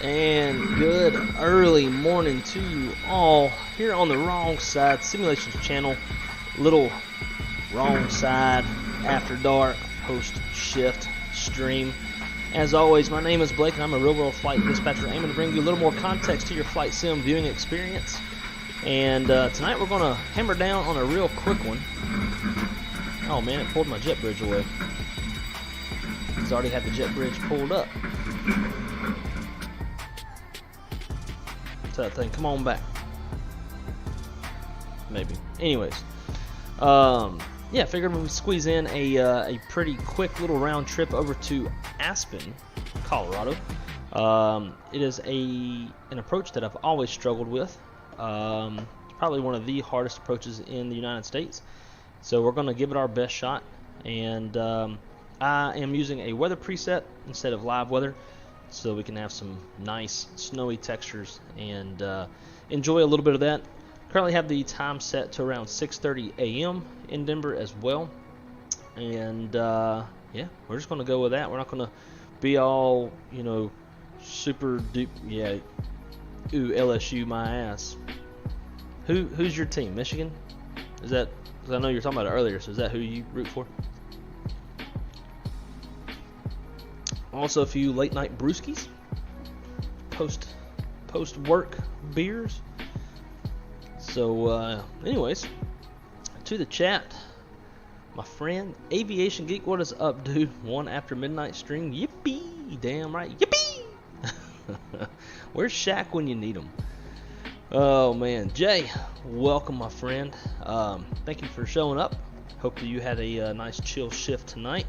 And good early morning to you all here on the Wrong Side Simulations channel. Little Wrong Side After Dark post shift stream. As always, my name is Blake and I'm a real world flight dispatcher aiming to bring you a little more context to your flight sim viewing experience. And tonight we're going to hammer down on a real quick one. Oh man, it pulled my jet bridge away. It's already had the jet bridge pulled up. That thing, come on back. Maybe. Anyways, yeah, figured we'd squeeze in a pretty quick little round trip over to Aspen, Colorado. It is an approach that I've always struggled with. It's probably one of the hardest approaches in the United States. So we're going to give it our best shot. And I am using a weather preset instead of live weather, so we can have some nice snowy textures and enjoy a little bit of that. Currently have the time set to around 6:30 a.m. in Denver as well. And yeah, we're just going to go with that. We're not going to be all, you know, super duper, yeah, ooh, LSU my ass. Who's your team? Michigan? Is that, because I know you were talking about it earlier, so is that who you root for? Also a few late night brewskis, post work beers. So anyways, to the chat, my friend Aviation Geek, what is up, dude? One after midnight stream, yippee, damn right, yippee. Where's Shaq when you need him? Oh man, Jay, welcome my friend. Thank you for showing up. Hope that you had a nice chill shift tonight.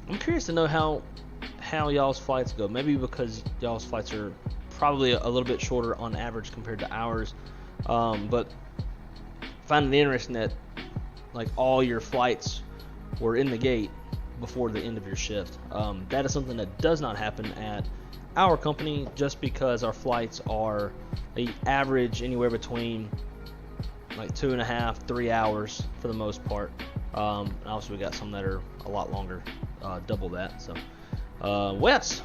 I'm curious to know how y'all's flights go. Maybe because y'all's flights are probably a little bit shorter on average compared to ours. But finding it interesting that like all your flights were in the gate before the end of your shift. That is something that does not happen at our company, just because our flights are the average anywhere between like 2.5 to 3 hours for the most part. And also we got some that are a lot longer, double that. So Wes,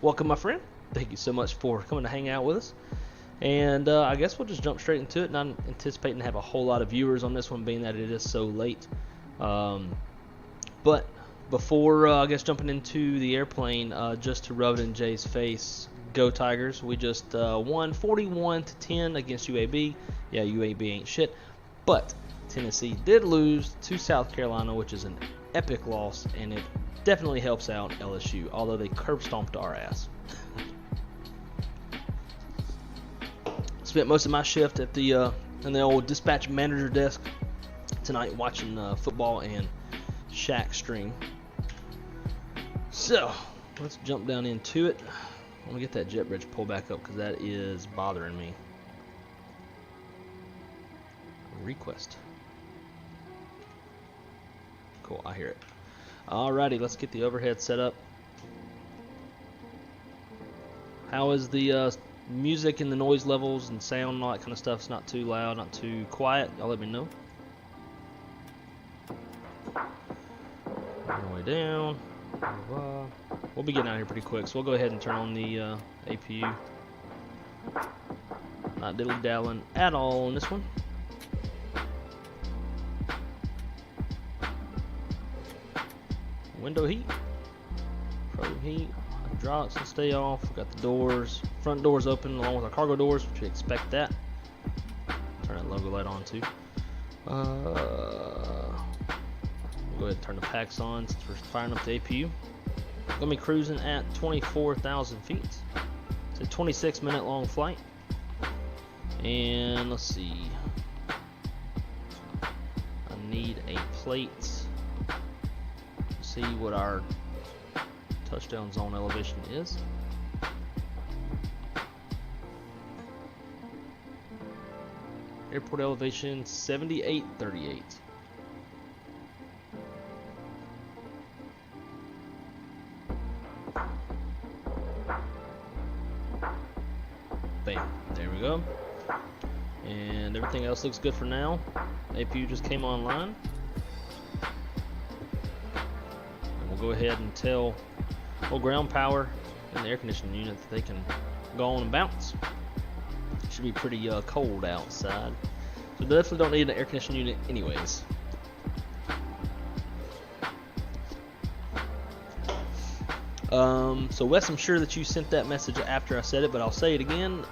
welcome my friend, thank you so much for coming to hang out with us. And I guess we'll just jump straight into it. Not anticipating to have a whole lot of viewers on this one, being that it is so late. But before I guess jumping into the airplane, just to rub it in Jay's face, go Tigers. We just won 41-10 against UAB. Yeah, UAB ain't shit, but Tennessee did lose to South Carolina, which is an epic loss, and it definitely helps out LSU, although they curb stomped our ass. Spent most of my shift at the in the old dispatch manager desk tonight watching football and Shaq stream. So let's jump down into it. I'm gonna get that jet bridge pulled back up because that is bothering me. Request. Cool, I hear it. Alrighty, let's get the overhead set up. How is the music and the noise levels and sound and all that kind of stuff? It's not too loud, not too quiet. Y'all let me know. All the way down. We'll be getting out here pretty quick, so we'll go ahead and turn on the APU. Not diddly-dallying at all on this one. Window heat, probe heat, hydraulics will stay off. We've got the doors, front doors open along with our cargo doors, which you expect that. Turn that logo light on too. We'll go ahead and turn the packs on since we're firing up the APU. Gonna be cruising at 24,000 feet. It's a 26-minute long flight. And let's see. I need a plate. See what our touchdown zone elevation is. Airport elevation 7838. Bam, there we go. And everything else looks good for now. APU just came online. Go ahead and tell ground power in the air conditioning unit that they can go on and bounce. It should be pretty cold outside, so definitely don't need an air conditioning unit anyways. So Wes, I'm sure that you sent that message after I said it, but I'll say it again.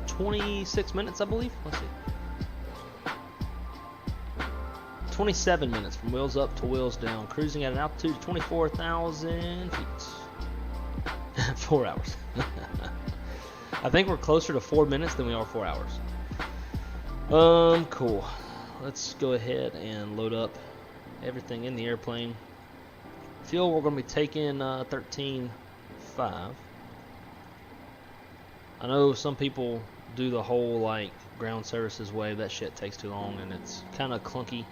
26 minutes, I believe. Let's see. 27 minutes from wheels up to wheels down, cruising at an altitude of 24,000 feet. 4 hours. I think we're closer to 4 minutes than we are 4 hours. Cool. Let's go ahead and load up everything in the airplane. Fuel, we're going to be taking 13.5. I know some people do the whole like ground services way. That shit takes too long and it's kind of clunky.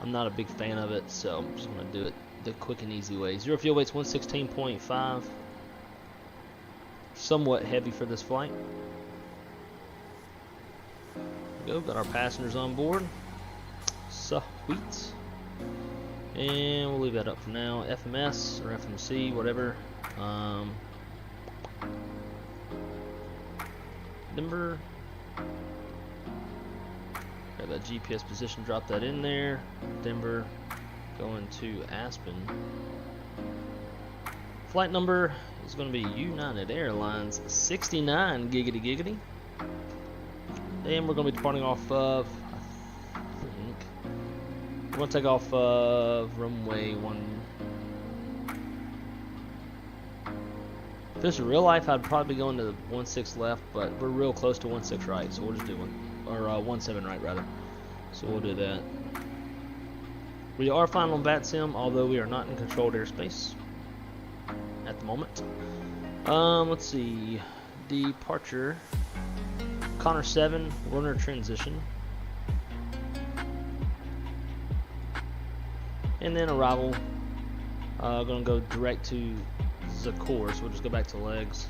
I'm not a big fan of it, so I'm just going to do it the quick and easy way. Zero fuel weight's 116.5. Somewhat heavy for this flight. Go, got our passengers on board. Sweet. And we'll leave that up for now. FMS or FMC, whatever. Denver. Grab that GPS position, drop that in there. Denver, going to Aspen. Flight number is going to be United Airlines 69 giggity giggity. And we're going to be departing off of, I think, we're going to take off of runway 1. If this is real life, I'd probably be going to 16 left, but we're real close to 16 right, so we'll just do 17 right rather. So we'll do that. We are flying on VATSIM, although we are not in controlled airspace at the moment. Let's see. Departure. Connor 7, runner transition. And then arrival. Gonna go direct to the core, so we'll just go back to legs.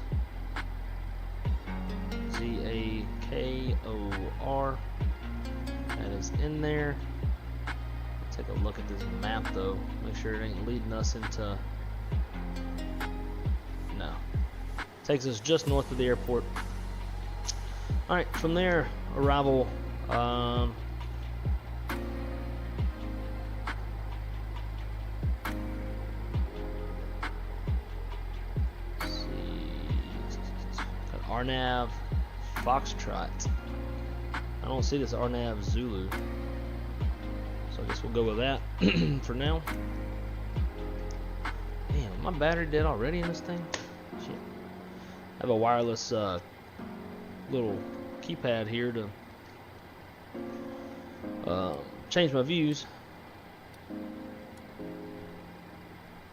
ZAKOR. That is in there. Take a look at this map though. Make sure it ain't leading us into. No. Takes us just north of the airport. Alright, from there, arrival. Let's see. Got RNAV Foxtrot. I don't see this RNAV Zulu. So I guess we'll go with that for now. Damn, my battery dead already in this thing? Shit. I have a wireless little keypad here to change my views.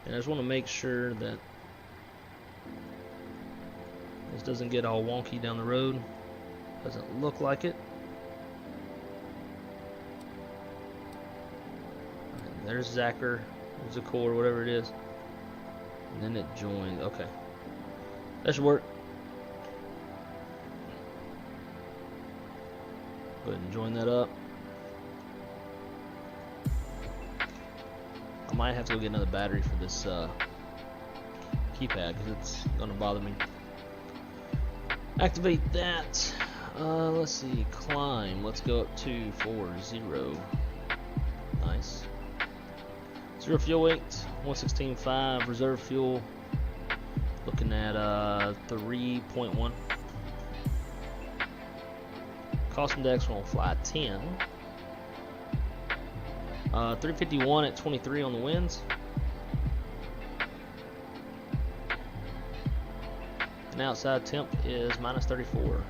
And I just want to make sure that this doesn't get all wonky down the road. Doesn't look like it. And there's Zacher, there's a core, whatever it is. And then it joined. Okay. That should work. Go ahead and join that up. I might have to go get another battery for this keypad because it's going to bother me. Activate that. Let's see. Climb. Let's go up to 40. Nice. 0 fuel weight. 116.5. Reserve fuel. Looking at 3.1. Cost index, we're on fly 10. 351 at 23 on the winds. And outside temp is -34.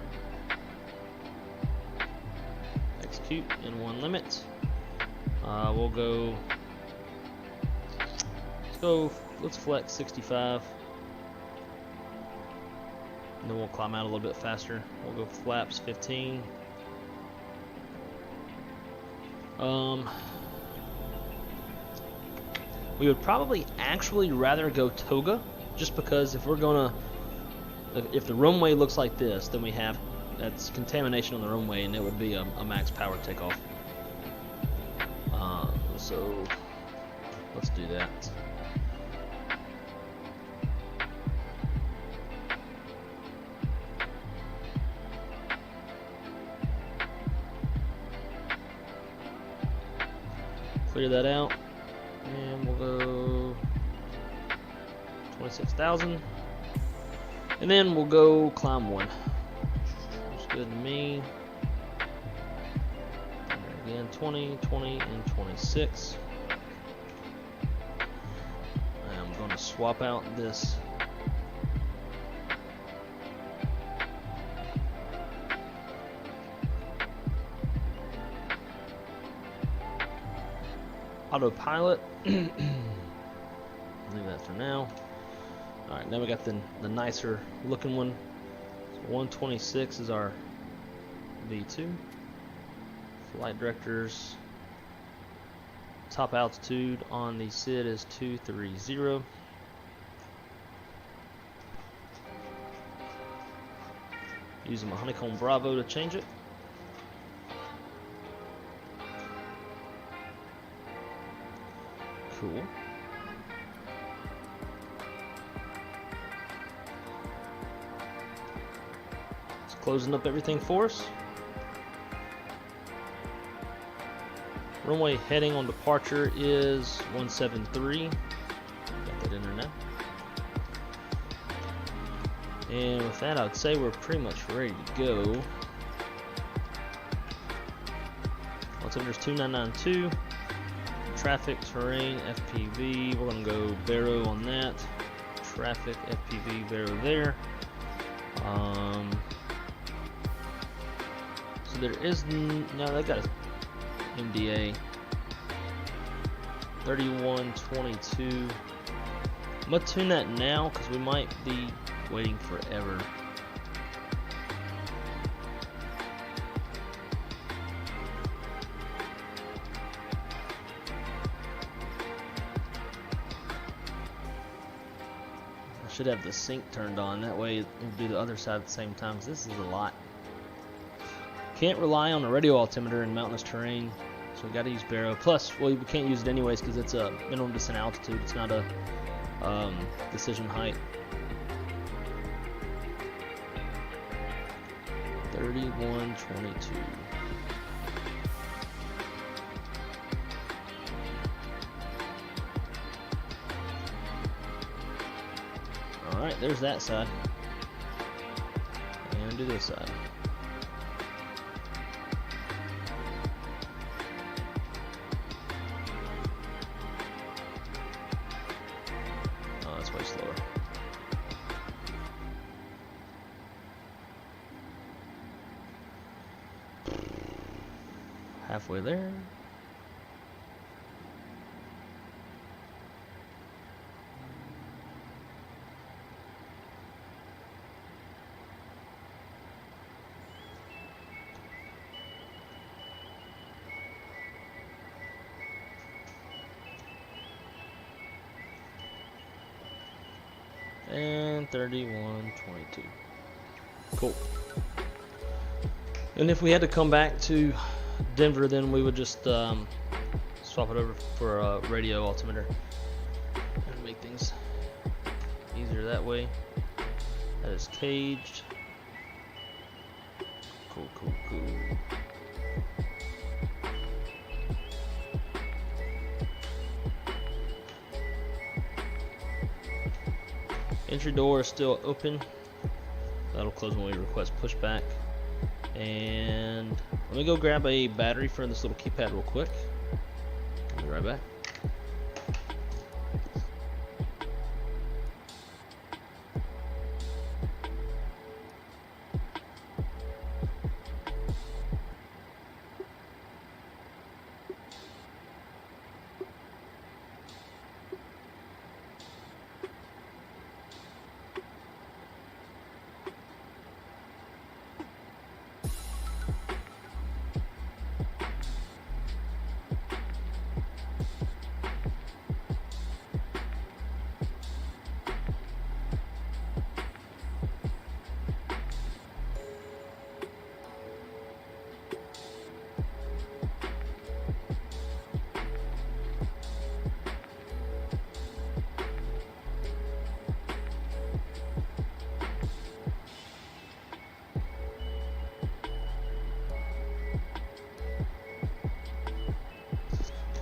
Execute in 1 limit. We'll go. Let's flex 65. And then we'll climb out a little bit faster. We'll go flaps 15. We would probably actually rather go toga, just because if we're gonna, if the runway looks like this, then we have that's contamination on the runway, and it would be a max power takeoff. So let's do that. clear that out, and we'll go 26,000, and then we'll go climb one. Looks good to me. Again, 20, 20, and 26. I'm going to swap out this autopilot. Leave that for now. Alright, now we got the nicer looking one. So 126 is our V2. Flight directors. Top altitude on the SID is 230. Using my Honeycomb Bravo to change it. Cool. It's closing up everything for us. Runway heading on departure is 173. Got that in there now. And with that, I'd say we're pretty much ready to go. Altimeter's 2992. Traffic, terrain, FPV. We're going to go Barrow on that. Traffic, FPV, Barrow there. So there is no, they got a MDA 3122. I'm gonna tune that now because we might be waiting forever. I should have the sync turned on, that way we'll do the other side at the same time, because this is a lot. Can't rely on a radio altimeter in mountainous terrain, so we got to use Barrow. Plus, well, we can't use it anyways because it's a minimum descent altitude. It's not a decision height. 3122. All right, there's that side. And do this side. Slower. Halfway there. And 3122. Cool. And if we had to come back to Denver, then we would just swap it over for a radio altimeter and make things easier that way. That is caged. Cool, cool, cool. Entry door is still open. That'll close when we request pushback. And let me go grab a battery for this little keypad real quick. I'll be right back.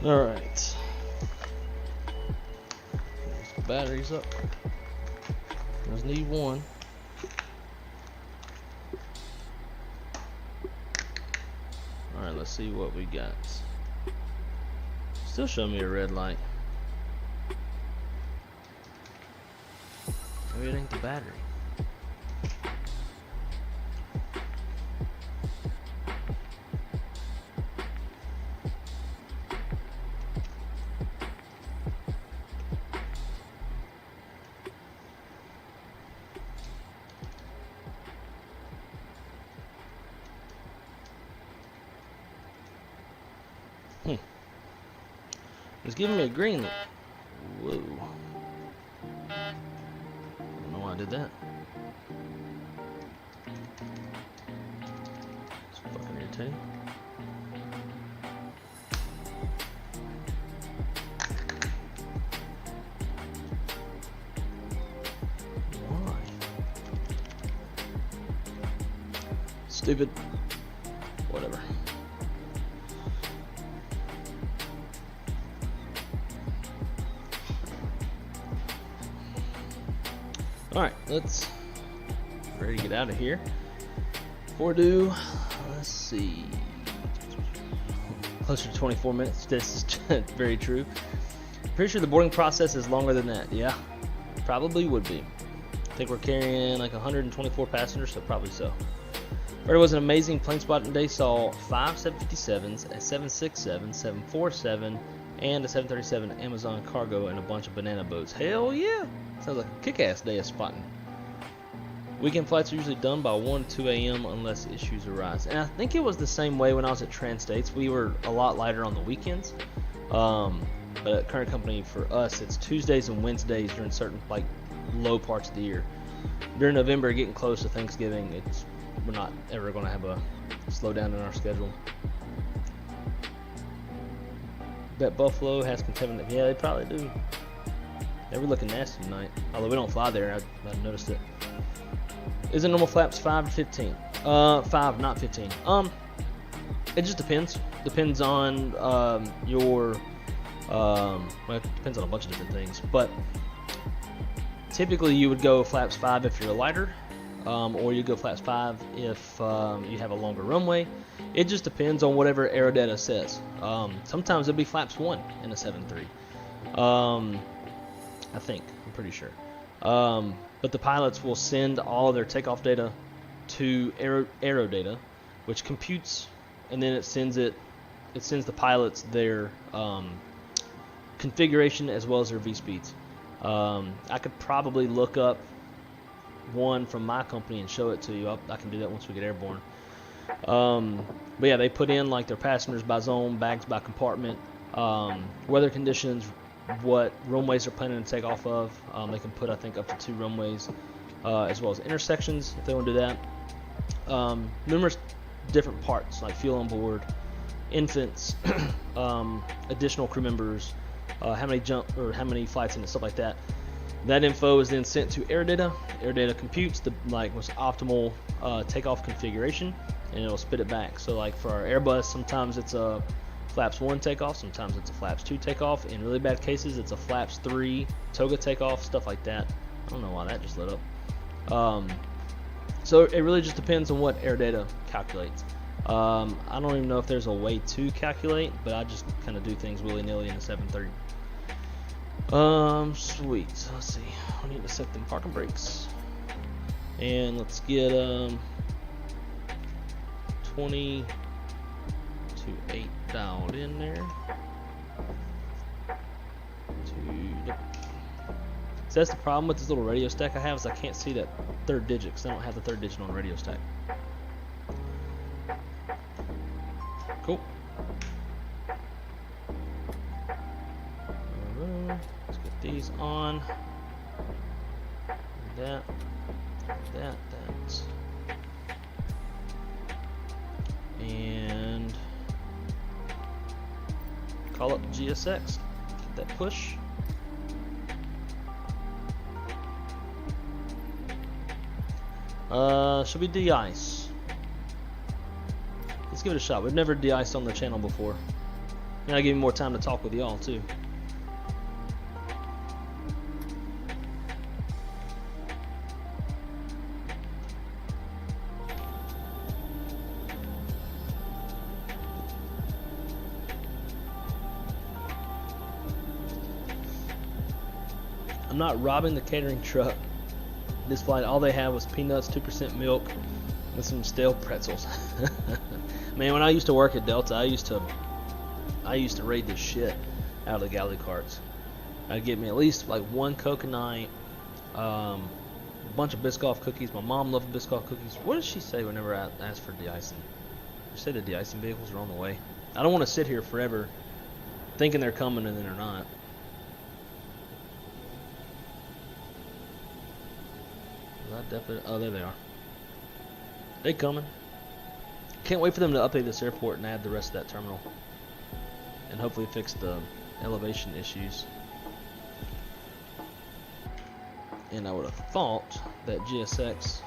Alright. The batteries up. Just need one. Alright, let's see what we got. Still showing me a red light. Maybe it ain't the battery. It's giving me a green. Whoa. I don't know why I did that. It's fucking irritating. Why? Stupid. Whatever. Alright, let's ready to get out of here. Before do, let's see. Closer to 24 minutes. This is very true. Pretty sure the boarding process is longer than that. Yeah, probably would be. I think we're carrying like 124 passengers, so probably so. But it was an amazing plane spotting day. Saw 5 757s, a 767, 747, and a 737 Amazon cargo and a bunch of banana boats. Hell yeah! Sounds like a kick-ass day of spotting. Weekend flights are usually done by 1 to 2 a.m. unless issues arise. And I think it was the same way when I was at Trans-States. We were a lot lighter on the weekends. But at current company, for us, it's Tuesdays and Wednesdays during certain like low parts of the year. During November, getting close to Thanksgiving, we're not ever going to have a slowdown in our schedule. Bet Buffalo has contaminant. Yeah, they probably do. They were looking nasty tonight. Although we don't fly there, I noticed it. Is it normal flaps 5 to 15? 5, not 15. It just depends. Depends on your. Well, it depends on a bunch of different things. But typically, you would go flaps 5 if you're lighter, or you go flaps 5 if you have a longer runway. It just depends on whatever aerodata says. Sometimes it'll be flaps 1 in a 7.3. I think. I'm pretty sure. But the pilots will send all of their takeoff data to aero data, which computes, and then it sends the pilots their configuration as well as their V-speeds. I could probably look up one from my company and show it to you. I can do that once we get airborne. But yeah, they put in like their passengers by zone, bags by compartment, weather conditions, what runways they're planning to take off of. They can put, I think, up to 2 runways, as well as intersections if they want to do that. Numerous different parts like fuel on board, infants, additional crew members, how many flights in it, stuff like that. That info is then sent to aerodata. Aerodata computes the most optimal takeoff configuration, and it'll spit it back. So like for our Airbus, sometimes it's a flaps 1 takeoff, sometimes it's a flaps 2 takeoff. In really bad cases, it's a flaps 3 toga takeoff, stuff like that. I don't know why that just lit up. So it really just depends on what aerodata calculates. I don't even know if there's a way to calculate, but I just kind of do things willy-nilly in the 730. Sweet. So let's see. I need to set them parking brakes, and let's get 20 to 8 dialed in there. So that's the problem with this little radio stack I have, is I can't see that 3rd digit because I don't have the 3rd digit on the radio stack. Cool. Let's get these on. That. And call up GSX. Get that push. Should we de-ice? Let's give it a shot. We've never de-iced on the channel before. And I give me more time to talk with y'all too. I'm not robbing the catering truck. This flight, all they had was peanuts, 2% milk, and some stale pretzels. Man, when I used to work at Delta, I used to raid the shit out of the galley carts. I'd get me at least like one Coke a night, a bunch of Biscoff cookies. My mom loved Biscoff cookies. What did she say whenever I asked for de-icing? She said the de-icing vehicles are on the way. I don't want to sit here forever thinking they're coming and then they're not. Oh, there they are. They coming. Can't wait for them to update this airport and add the rest of that terminal, and hopefully fix the elevation issues. And I would have thought that GSX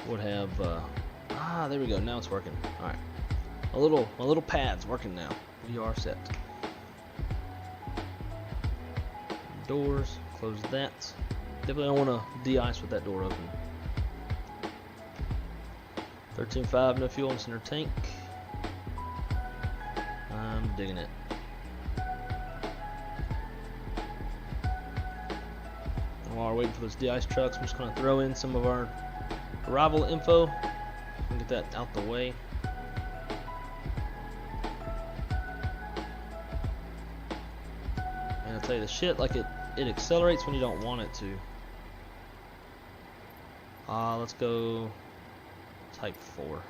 would have. There we go. Now it's working. All right. My little pad's working now. We are set. Doors. Close that. Definitely don't want to de-ice with that door open. 13.5, no fuel in the center tank. I'm digging it. And while we're waiting for those de-ice trucks, I'm just going to throw in some of our arrival info and get that out the way. And I'll tell you the shit, like it accelerates when you don't want it to. Let's go type 4.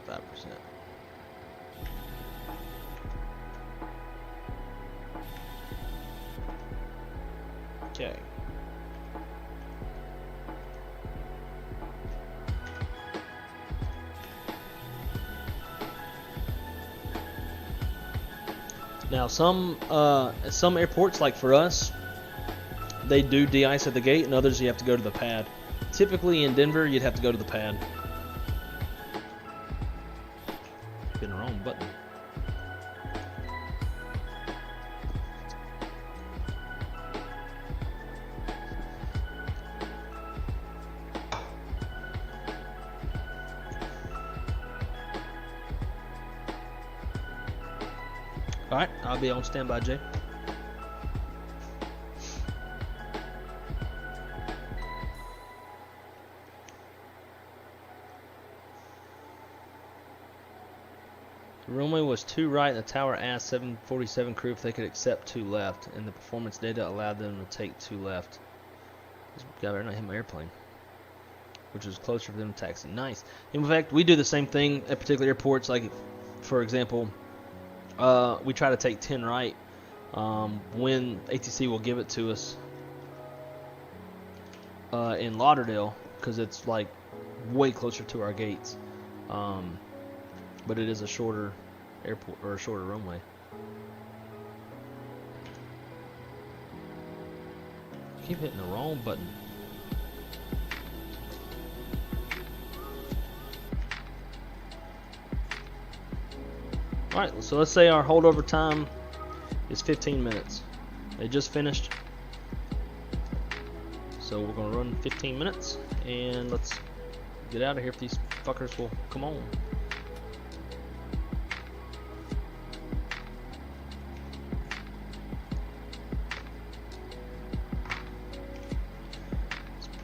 75%. Okay. Now some airports, like for us, they do de-ice at the gate, and others you have to go to the pad. Typically in Denver, you'd have to go to the pad. Hitting the wrong button. Alright, I'll be on standby, Jay. The runway was 2 right, and the tower asked 747 crew if they could accept 2 left, and the performance data allowed them to take 2 left. This guy better not hit my airplane, which was closer for them to taxi. Nice. In fact, we do the same thing at particular airports. Like, for example, we try to take 10 right when ATC will give it to us in Lauderdale, because it's like way closer to our gates. But it is a shorter airport, or a shorter runway. Keep hitting the wrong button. Alright, so let's say our holdover time is 15 minutes. They just finished. So we're going to run 15 minutes, and let's get out of here if these fuckers will come on.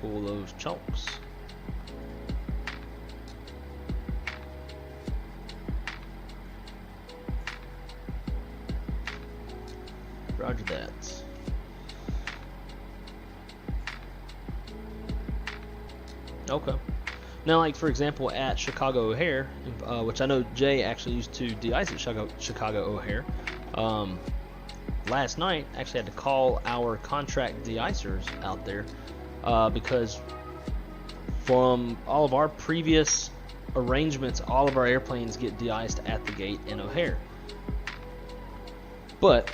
Pull those chunks. Roger that. Okay. Now, like for example, at Chicago O'Hare, which I know Jay actually used to de-ice at Chicago O'Hare. Last night, actually had to call our contract de-icers out there. Because from all of our previous arrangements, all of our airplanes get de-iced at the gate in O'Hare. But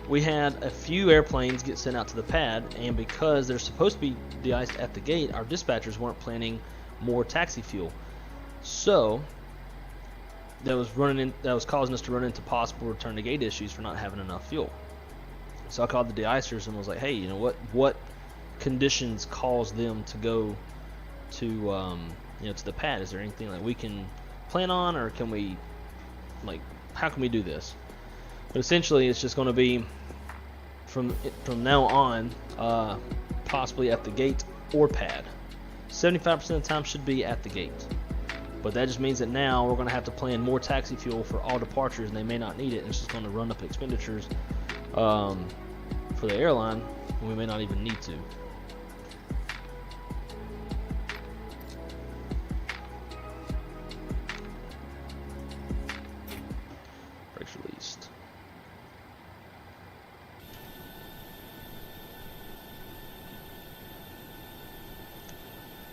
we had a few airplanes get sent out to the pad, and because they're supposed to be de-iced at the gate, our dispatchers weren't planning more taxi fuel. So that was causing us to run into possible return to gate issues for not having enough fuel. So I called the de-icers and was like, hey, you know what conditions cause them to go to to the pad? Is there anything that we can plan on, or can we, like, how can we do this? But essentially it's just going to be from now on possibly at the gate or pad. 75% of the time should be at the gate, but that just means that now we're going to have to plan more taxi fuel for all departures, and they may not need it, and it's just going to run up expenditures for the airline when we may not even need to. Brakes released.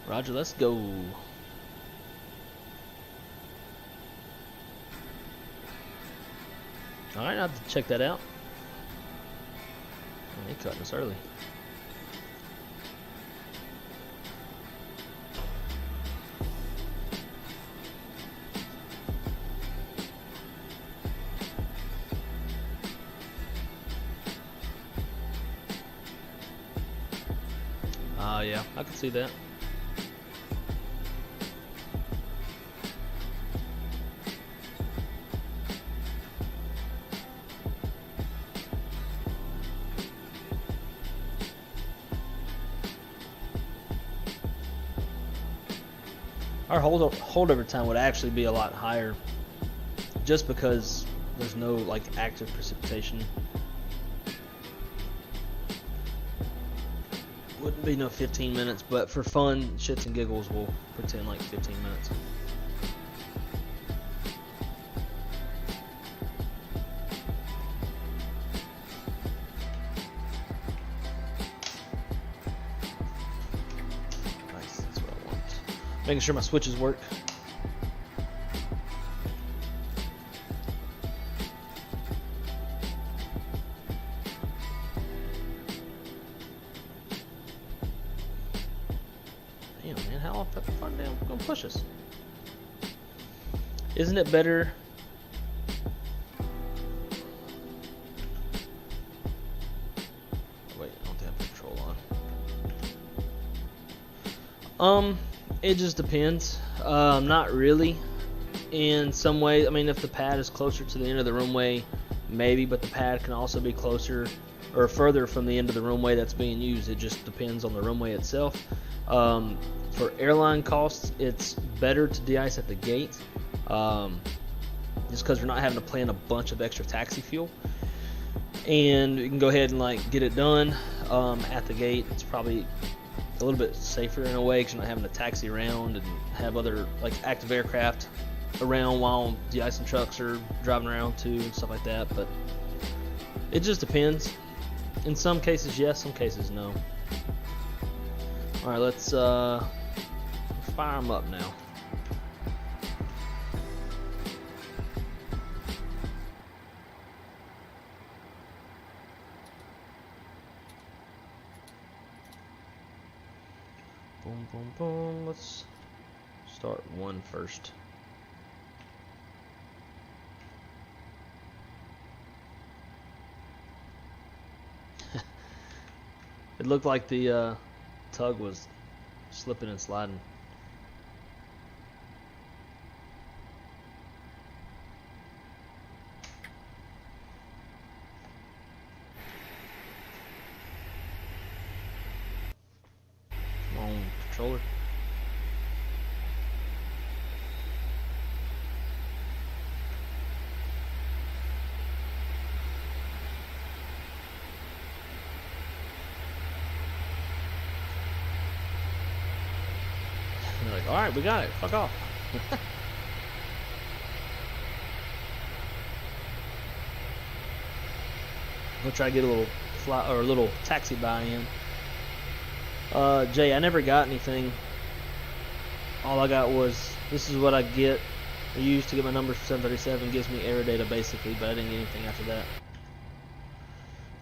Roger, let's go. Alright, I'll have to check that out. Oh, they cutting us early. Yeah, I can see that. Our holdover time would actually be a lot higher, just because there's no like active precipitation. Wouldn't be no 15 minutes, but for fun, shits and giggles, we'll pretend like 15 minutes. Nice, that's what I want. Making sure my switches work. Damn, man, how off that front down gonna push us? Isn't it better? Wait, I don't have control on. It just depends. Not really. In some ways, I mean, if the pad is closer to the end of the runway, maybe, but the pad can also be closer or further from the end of the runway that's being used. It just depends on the runway itself. For airline costs, it's better to de-ice at the gate, just because we're not having to plan a bunch of extra taxi fuel, and you can go ahead and like get it done at the gate. It's probably a little bit safer in a way because you're not having to taxi around and have other like active aircraft around while de-icing trucks are driving around too and stuff like that. But it just depends. In some cases yes, some cases no. Alright, let's fire them up now. Boom, boom, boom. Let's start one first. It looked like the tug was slipping and sliding. Come on, controller. They're like, alright, we got it. Fuck off. We'll try to get a little fly or a little taxi buy-in. Jay, I never got anything. All I got was, this is what I get. I used to get my numbers for 737. Gives me error data basically, but I didn't get anything after that.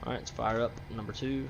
Alright, let's fire up number 2.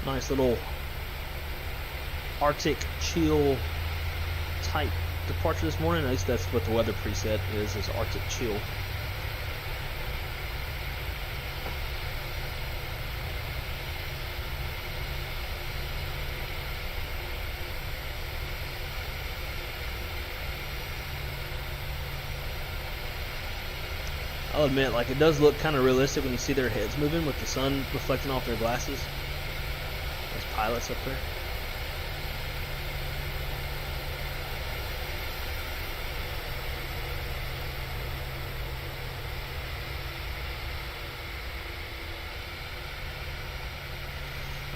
Nice little Arctic chill type departure this morning. At least that's what the weather preset is Arctic chill. I'll admit, like, it does look kind of realistic when you see their heads moving with the sun reflecting off their glasses. Those pilots up there.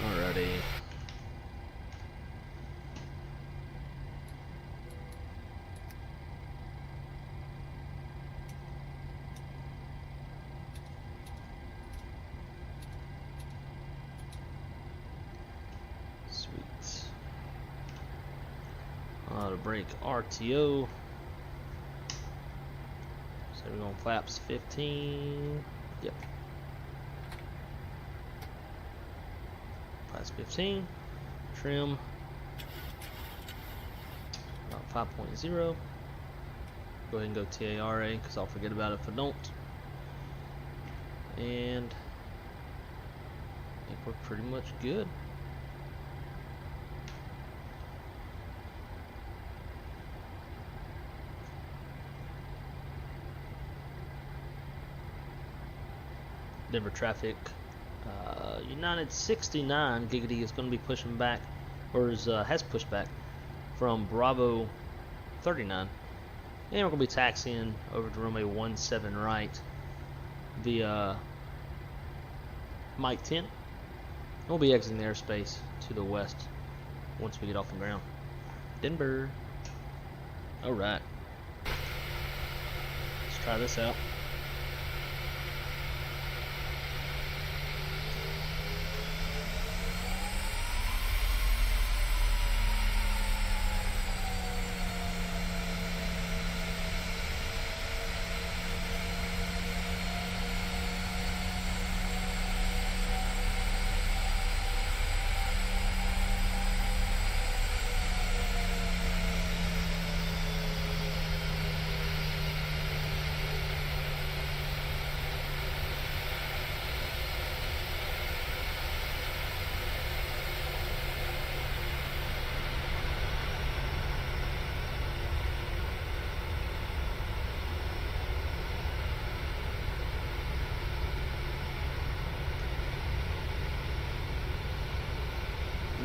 Alrighty. Sweet. Auto brake RTO. So we're going flaps 15. Yep. Flaps 15. Trim. About 5.0. Go ahead and go TARA because I'll forget about it if I don't. And I think we're pretty much good. Denver traffic, United 69 giggity is going to be pushing back, or has pushed back from Bravo 39, and we're going to be taxiing over to runway 17 right via Mike 10. We'll be exiting the airspace to the west once we get off the ground. Denver. All right, let's try this out.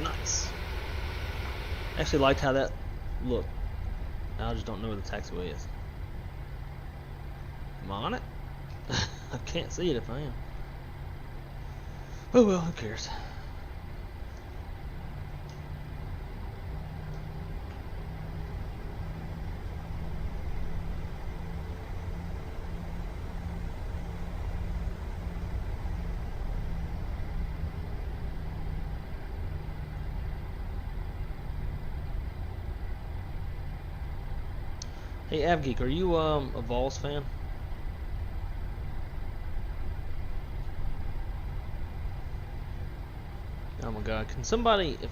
Nice. I actually liked how that looked. Now I just don't know where the taxiway is. Am I on it? I can't see it if I am. Oh well, who cares? Hey AvGeek, are you a Vols fan? Oh my god, can somebody, if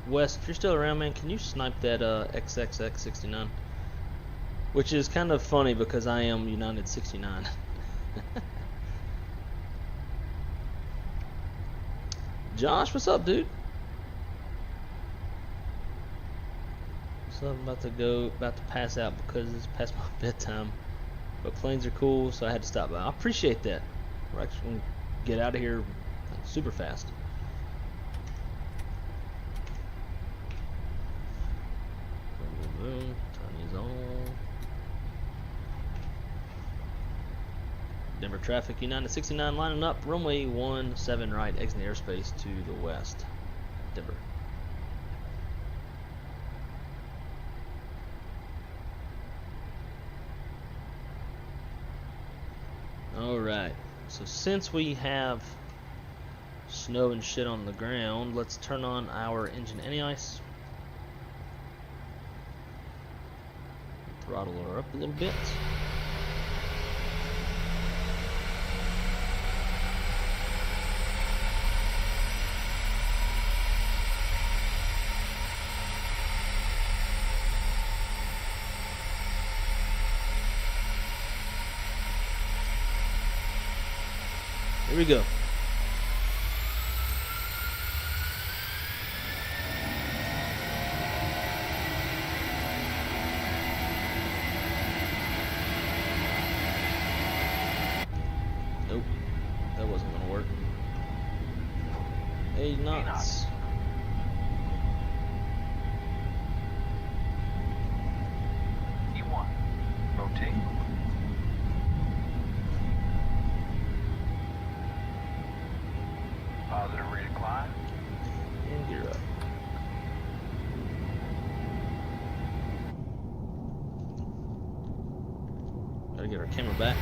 Wes, if you're still around, man, can you snipe that XXX69? Which is kind of funny because I am United 69. Josh, what's up, dude? So I'm about to pass out because it's past my bedtime. But planes are cool, so I had to stop by. I appreciate that. We're actually going to get out of here super fast. Boom, turn these on. Denver traffic, United 69 lining up, runway 17 right, exiting the airspace to the west. Denver. Alright, so since we have snow and shit on the ground, let's turn on our engine anti-ice. Throttle her up a little bit. Here we go. Nope, that wasn't gonna work. 8 knots. E1. Rotate. Positive rate of climb. And gear up. Gotta get our camera back.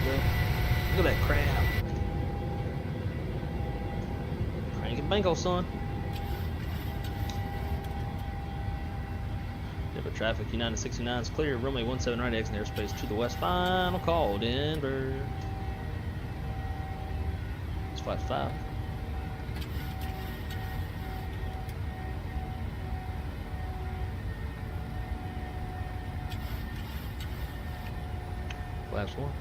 There we go. Look at that crab. Crank and bank, son. Denver traffic, United 69 is clear. Runway 17 right, exit airspace to the west. Final call, Denver. It's flight 5. Flaps 1.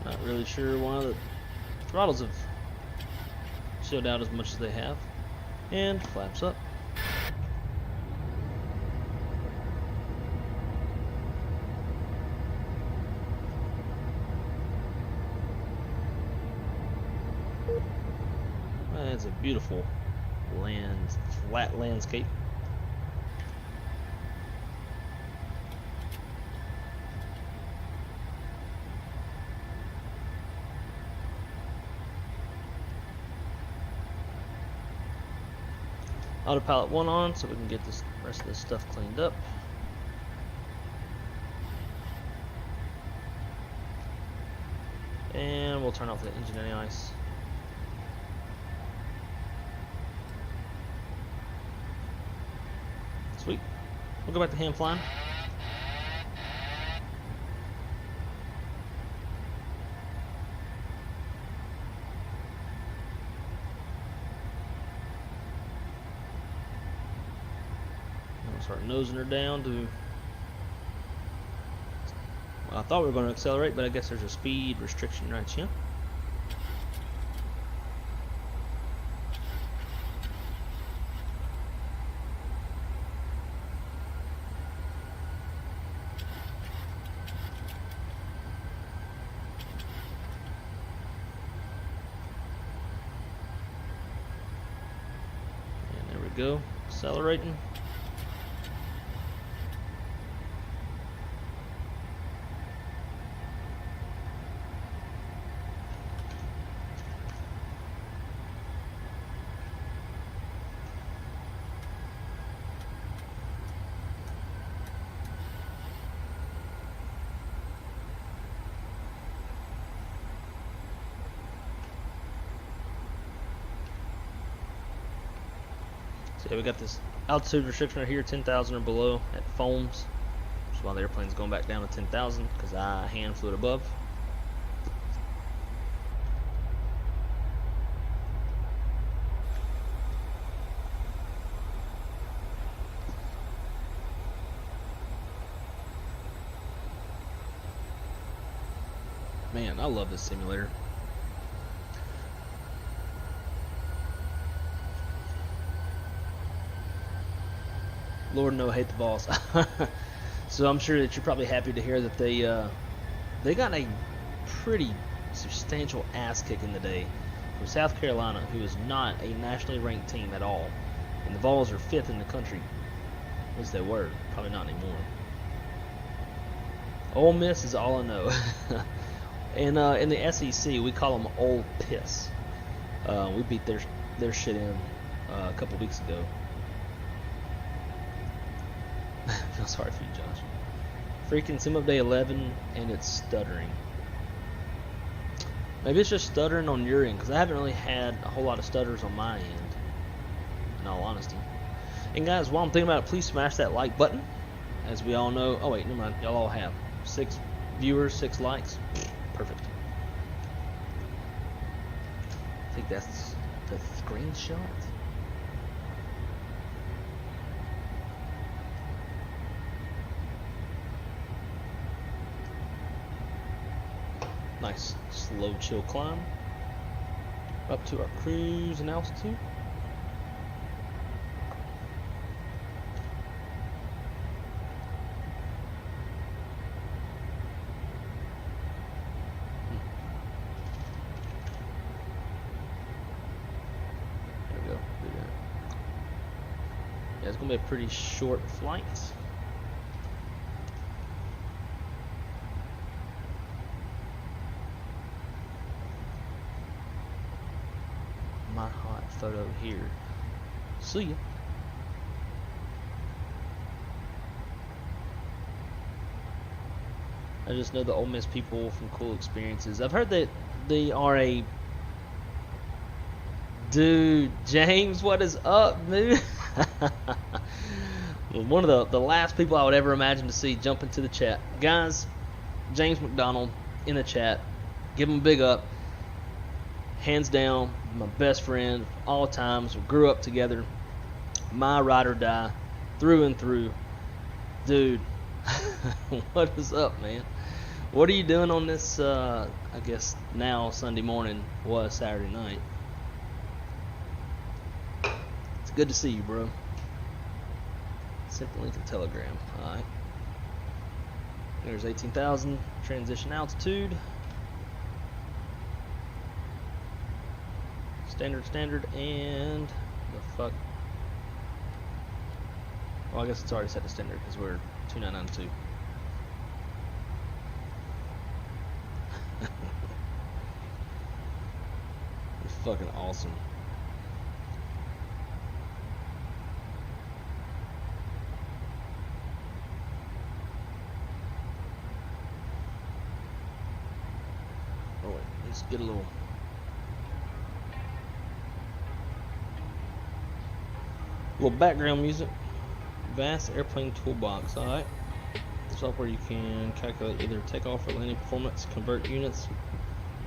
Not really sure why the throttles have showed out as much as they have. And flaps up. It's a beautiful flat landscape. Autopilot 1 on so we can get this rest of this stuff cleaned up. And we'll turn off the engine anti-ice. Sweet. We'll go back to hand flying. We'll start nosing her down to... Well, I thought we were going to accelerate, but I guess there's a speed restriction right here. Go, accelerating. So yeah, we got this altitude restriction right here, 10,000 or below at foams. Which is why the airplane's going back down to 10,000 because I hand flew it above. Man, I love this simulator. Lord no, hate the balls. So I'm sure that you're probably happy to hear that they got a pretty substantial ass kicking today from South Carolina, who is not a nationally ranked team at all. And the Vols are 5th in the country. At least they were. Probably not anymore. Ole Miss is all I know. And in the SEC, we call them Ole Piss. We beat their shit in a couple weeks ago. I feel sorry for you, Josh. Freaking sim of day 11, and it's stuttering. Maybe it's just stuttering on your end, because I haven't really had a whole lot of stutters on my end, in all honesty. And guys, while I'm thinking about it, please smash that like button. As we all know, oh wait, never mind, y'all all have 6 viewers, 6 likes. Perfect. I think that's the screenshot. Nice slow chill climb up to our cruising altitude. There we go. Yeah, it's gonna be a pretty short flight. My hot photo here. See ya. I just know the Ole Miss people from Cool Experiences. I've heard that they are a... Dude, James, what is up, dude? One of the last people I would ever imagine to see jump into the chat. Guys, James McDonald in the chat. Give him a big up. Hands down, my best friend all times. We grew up together. My ride or die, through and through. Dude, what is up, man? What are you doing on this, I guess now Sunday morning, was Saturday night? It's good to see you, bro. Simple Link and Telegram. Alright. There's 18,000. Transition altitude. Standard, and the fuck. Well, I guess it's already set to standard because we're 2992. It's fucking awesome. Oh wait, let's get a little background music. Vast airplane toolbox. Alright. Software you can calculate either takeoff or landing performance, convert units.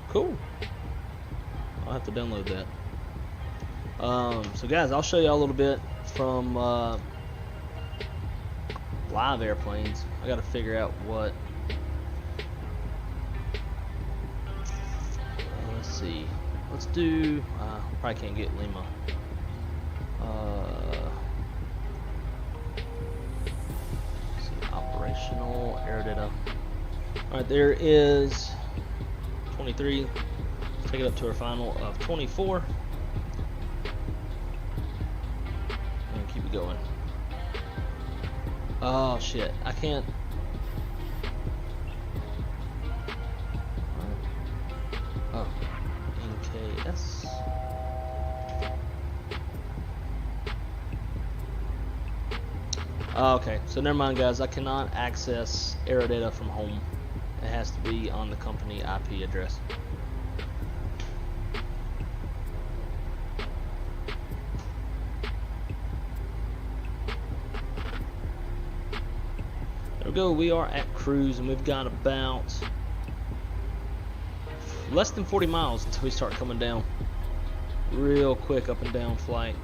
Cool. I'll have to download that. So guys, I'll show you all a little bit from live airplanes. I gotta figure out what let's see. Let's do probably can't get Lima. Let's see, operational aerodata. Alright, there is 23. Let's take it up to our final of 24. And keep it going. Oh shit, I can't. Oh, NKS. Okay, so never mind, guys. I cannot access aerodata from home. It has to be on the company IP address. There we go. We are at cruise, and we've got about less than 40 miles until we start coming down. Real quick up and down flight.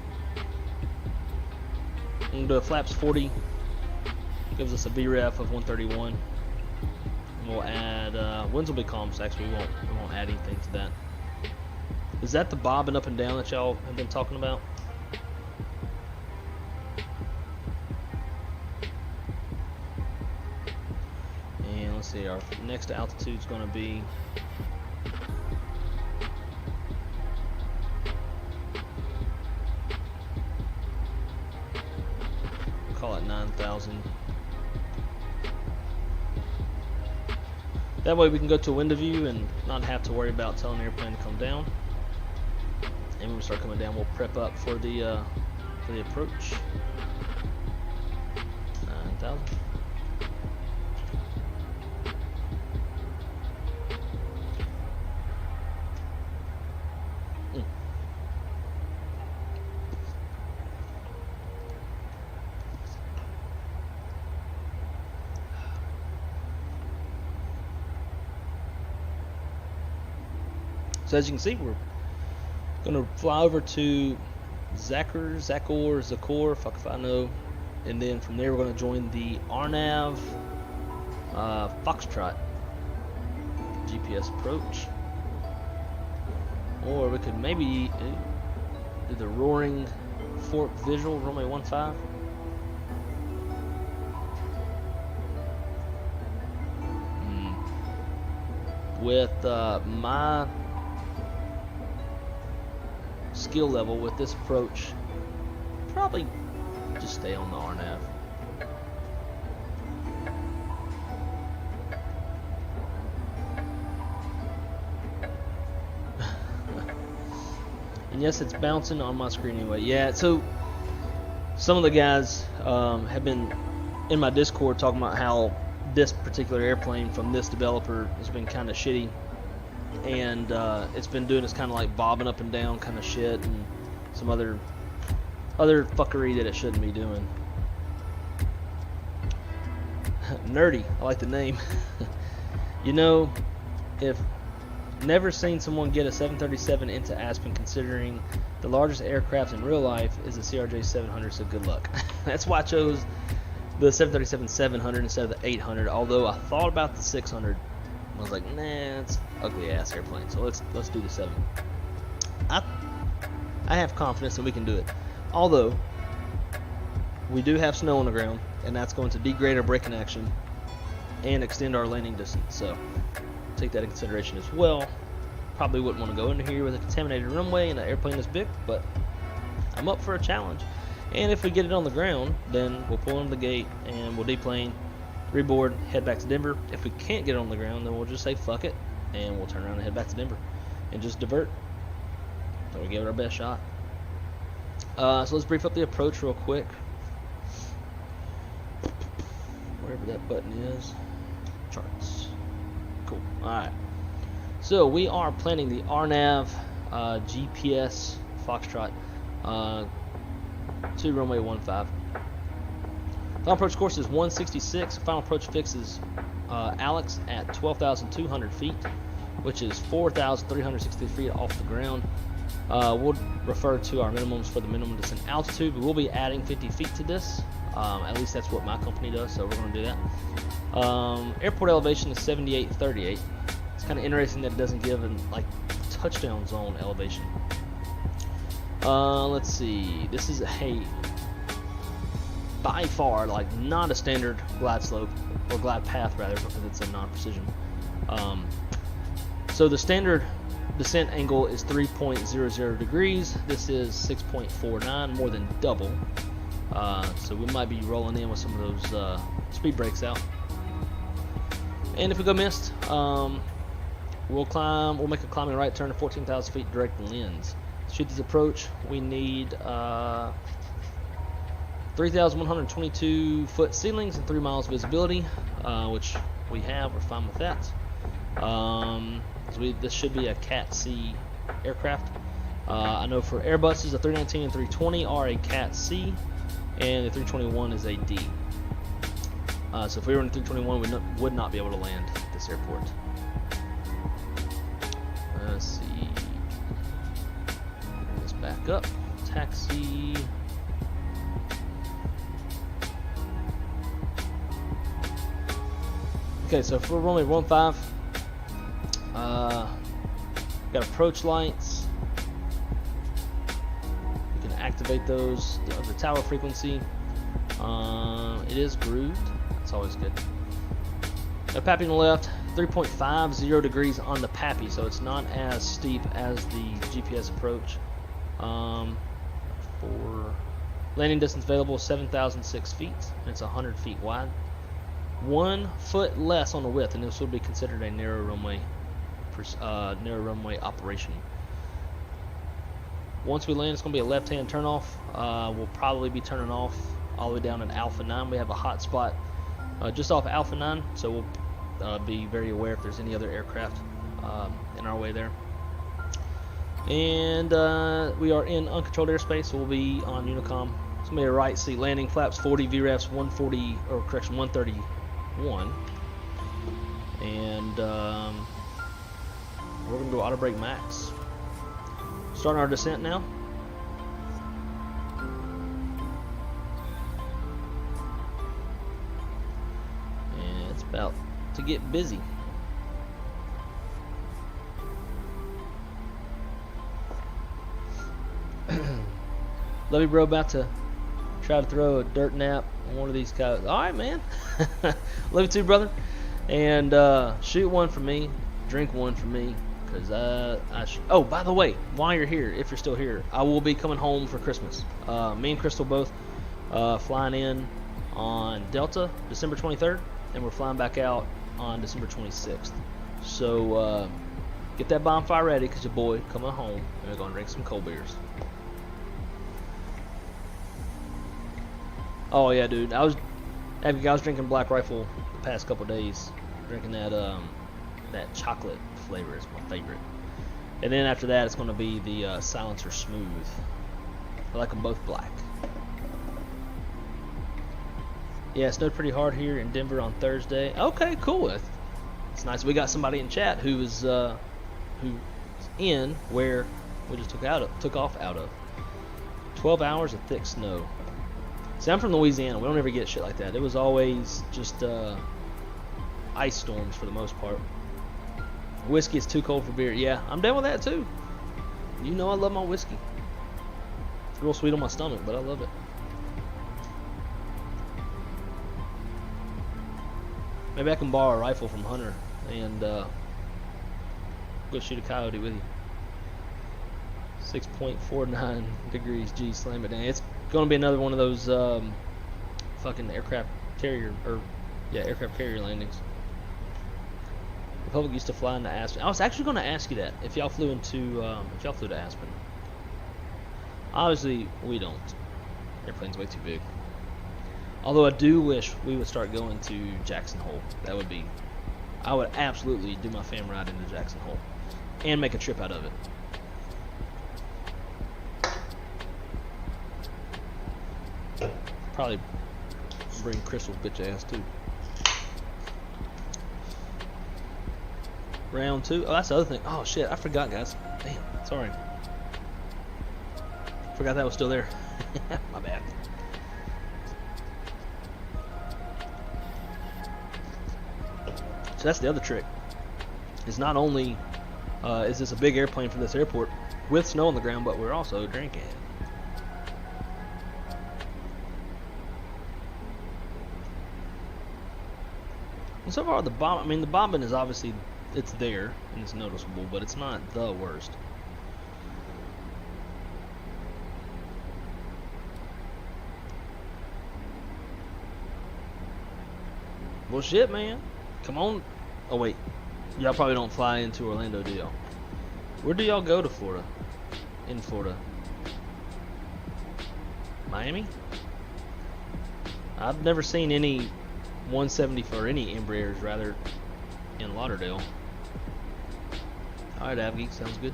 I'm gonna do a flaps 40. Gives us a VREF of 131. And we'll add winds will be calm, so actually we won't add anything to that. Is that the bobbing up and down that y'all have been talking about? And let's see, our next altitude is going to be call it 9,000. That way we can go to a window view and not have to worry about telling the airplane to come down. And when we start coming down, we'll prep up for the approach. 9,000. So as you can see, we're gonna fly over to Zakor, fuck if I know, and then from there we're gonna join the RNAV Foxtrot. GPS approach. Or we could maybe do the Roaring Fork Visual, runway 15. With my skill level with this approach, probably just stay on the RNAV. And yes, it's bouncing on my screen anyway. Yeah, so some of the guys have been in my Discord talking about how this particular airplane from this developer has been kind of shitty, and it's been doing this kind of like bobbing up and down kind of shit, and some other fuckery that it shouldn't be doing. Nerdy, I like the name. You know, if never seen someone get a 737 into Aspen, considering the largest aircraft in real life is a CRJ-700, so good luck. That's why I chose the 737-700 instead of the 800, although I thought about the 600. I was like, nah, it's ugly ass airplane, so let's do the 7. I have confidence that we can do it, although we do have snow on the ground, and that's going to degrade our braking action and extend our landing distance, so take that in consideration as well. Probably wouldn't want to go into here with a contaminated runway and an airplane this big, but I'm up for a challenge. And if we get it on the ground, then we'll pull into the gate and we'll deplane, reboard, head back to Denver. If we can't get it on the ground, then we'll just say fuck it, and we'll turn around and head back to Denver and just divert. So we give it our best shot. So let's brief up the approach real quick. Wherever that button is. Charts. Cool. Alright. So we are planning the RNAV GPS Foxtrot to runway 15. Final approach course is 166. Final approach fixes Alex at 12,200 feet, which is 4,360 feet off the ground. We'll refer to our minimums for the minimum descent altitude, but we'll be adding 50 feet to this. At least that's what my company does, so we're going to do that. Airport elevation is 7838. It's kind of interesting that it doesn't give a touchdown zone elevation. Let's see. This is by far not a standard glide slope, or glide path rather, because it's a non-precision. So the standard descent angle is 3.00 degrees. This is 6.49, more than double. So we might be rolling in with some of those speed brakes out. And if we go missed, we'll make a climbing right turn to 14,000 feet direct lens. To shoot this approach, we need 3,122 foot ceilings and 3 miles visibility, which we have. We're fine with that. So this should be a Cat C aircraft. I know for Airbuses, the 319 and 320 are a Cat C, and the 321 is a D. So if we were in 321, we would not be able to land at this airport. Let's see. Let's back up. Taxi. Okay, so for runway 15, got approach lights. You can activate those. The tower frequency. It is grooved. It's always good. Got Pappy on the left. 3.50 degrees on the Pappy, so it's not as steep as the GPS approach. For landing distance available, 7,006 feet. And it's 100 feet wide. 1 foot less on the width, and this would be considered a narrow runway operation. Once we land, it's going to be a left-hand turnoff. We'll probably be turning off all the way down at Alpha 9. We have a hot spot just off Alpha 9, so we'll be very aware if there's any other aircraft in our way there. And we are in uncontrolled airspace, so we'll be on Unicom. It's going to be a right seat landing, flaps 40, VREFs 131. And we're going to go auto brake max. Starting our descent now. And it's about to get busy. Love you, bro. About to try to throw a dirt nap on one of these guys. All right, man. Love you too, brother. And shoot one for me, drink one for me, cause oh, by the way, while you're here, if you're still here, I will be coming home for Christmas. Me and Crystal both flying in on Delta December 23rd, and we're flying back out on December 26th. So get that bonfire ready, cause your boy coming home, and we're gonna drink some cold beers. Oh yeah, dude, I was drinking Black Rifle the past couple days. Drinking that that chocolate flavor is my favorite, and then after that it's going to be the Silencer Smooth. I like them both black. Yeah, it snowed pretty hard here in Denver on Thursday. Okay, cool. It's nice. We got somebody in chat who's in where we just took off out of. 12 hours of thick snow. See, I'm from Louisiana. We don't ever get shit like that. It was always just ice storms for the most part. Whiskey is too cold for beer. Yeah, I'm down with that too. You know I love my whiskey. It's real sweet on my stomach, but I love it. Maybe I can borrow a rifle from Hunter and go shoot a coyote with you. 6.49 degrees G, slam it down. It's going to be another one of those fucking aircraft carrier landings. The public used to fly into Aspen. I was actually going to ask you that if y'all flew to Aspen. Obviously, we don't. Airplane's way too big. Although I do wish we would start going to Jackson Hole. That would be. I would absolutely do my fam ride into Jackson Hole and make a trip out of it. Probably bring Crystal's bitch ass too. Round 2. Oh, that's the other thing. Oh shit, I forgot, guys. Damn, sorry. Forgot that was still there. My bad. So that's the other trick. Is not only is this a big airplane for this airport with snow on the ground, but we're also drinking. And so far, the bombing is obviously, it's there and it's noticeable, but it's not the worst. Well, shit, man. Come on. Oh, wait. Y'all probably don't fly into Orlando, do y'all? Where do y'all go to Florida? In Florida? Miami? I've never seen any 170 for any Embraers, rather, in Lauderdale. Alright, Avgeek, sounds good.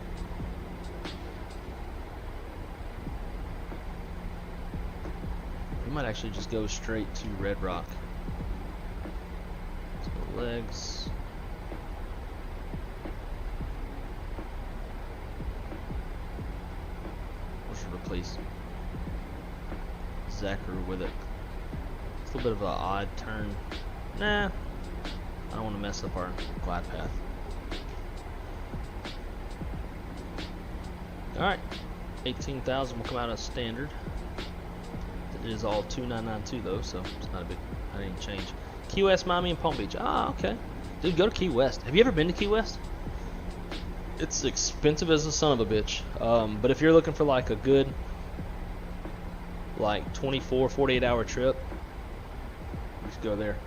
We might actually just go straight to Red Rock. So legs. We should replace Zachary with it. It's a little bit of an odd turn. Nah, I don't want to mess up our glide path. Alright, 18,000 will come out as standard. It is all 2992 though, so it's not a big, not any change. Key West, Miami, and Palm Beach. Ah, okay. Dude, go to Key West. Have you ever been to Key West? It's expensive as a son of a bitch. But if you're looking for like a good, like 24, 48 hour trip, just go there.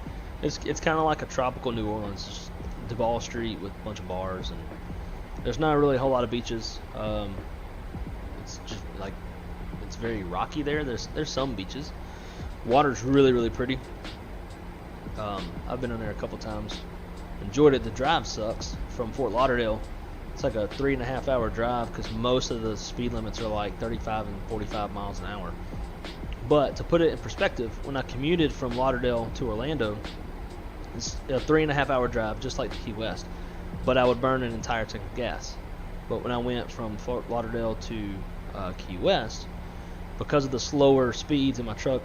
It's kind of like a tropical New Orleans. Just Duval Street with a bunch of bars, and there's not really a whole lot of beaches. It's just like, it's very rocky there. There's some beaches. Water's really, really pretty. I've been on there a couple times. Enjoyed it. The drive sucks from Fort Lauderdale. It's like a 3.5 hour drive because most of the speed limits are like 35 and 45 miles an hour. But to put it in perspective, when I commuted from Lauderdale to Orlando, it's a 3.5 hour drive, just like the Key West. But I would burn an entire tank of gas. But when I went from Fort Lauderdale to Key West, because of the slower speeds and my truck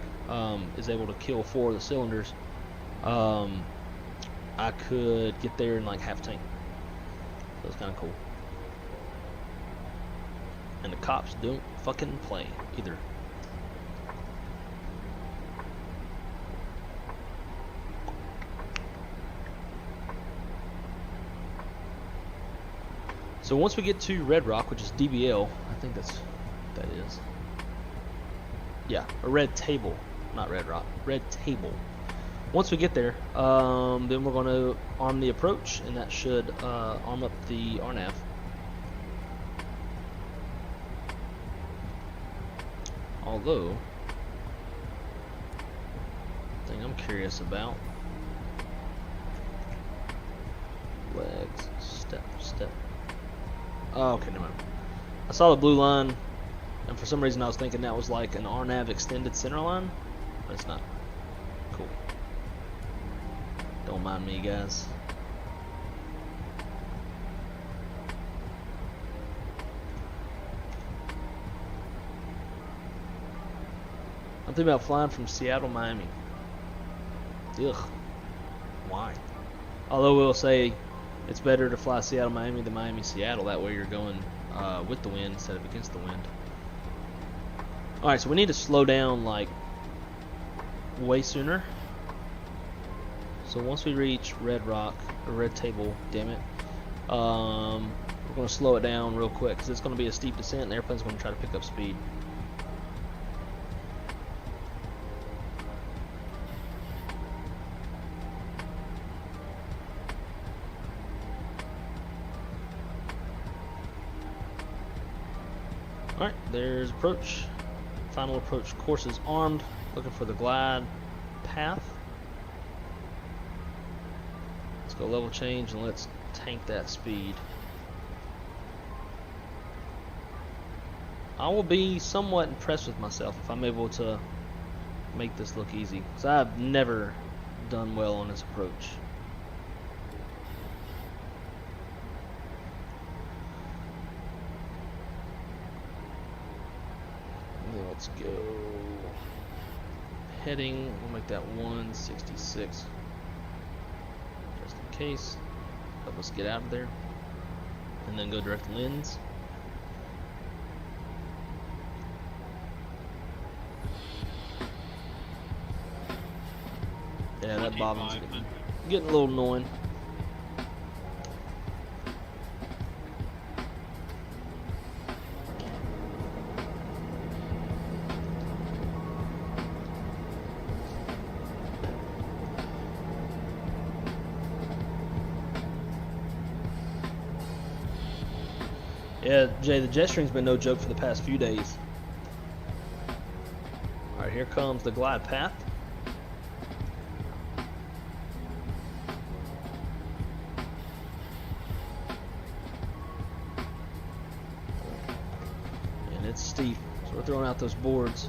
is able to kill 4 of the cylinders, I could get there in like half tank. So it's kind of cool. And the cops don't fucking play either. So once we get to Red Rock, which is DBL, I think that's what that is. Yeah, a Red Table, not Red Rock, Red Table. Once we get there, then we're going to arm the approach, and that should arm up the RNAV. Although, the thing I'm curious about, legs, step. Oh, okay, never mind. I saw the blue line, and for some reason I was thinking that was like an RNAV extended center line, but it's not. Cool. Don't mind me, guys. I'm thinking about flying from Seattle, Miami. Ugh. Why? Although we'll say it's better to fly Seattle, Miami than Miami, Seattle. That way you're going with the wind instead of against the wind. Alright, so we need to slow down like way sooner. So once we reach Red Rock, or Red Table, damn it, we're going to slow it down real quick because it's going to be a steep descent and the airplane's going to try to pick up speed. Alright, there's approach. Final approach course is armed. Looking for the glide path. Let's go level change and let's tank that speed. I will be somewhat impressed with myself if I'm able to make this look easy, because I've never done well on this approach. Let's go. Heading, we'll make that 166. Just in case. Help us get out of there. And then go direct lens. Yeah, that bobbin's getting a little annoying. Yeah, Jay, the jet stream's been no joke for the past few days. Alright, here comes the glide path. And it's steep, so we're throwing out those boards.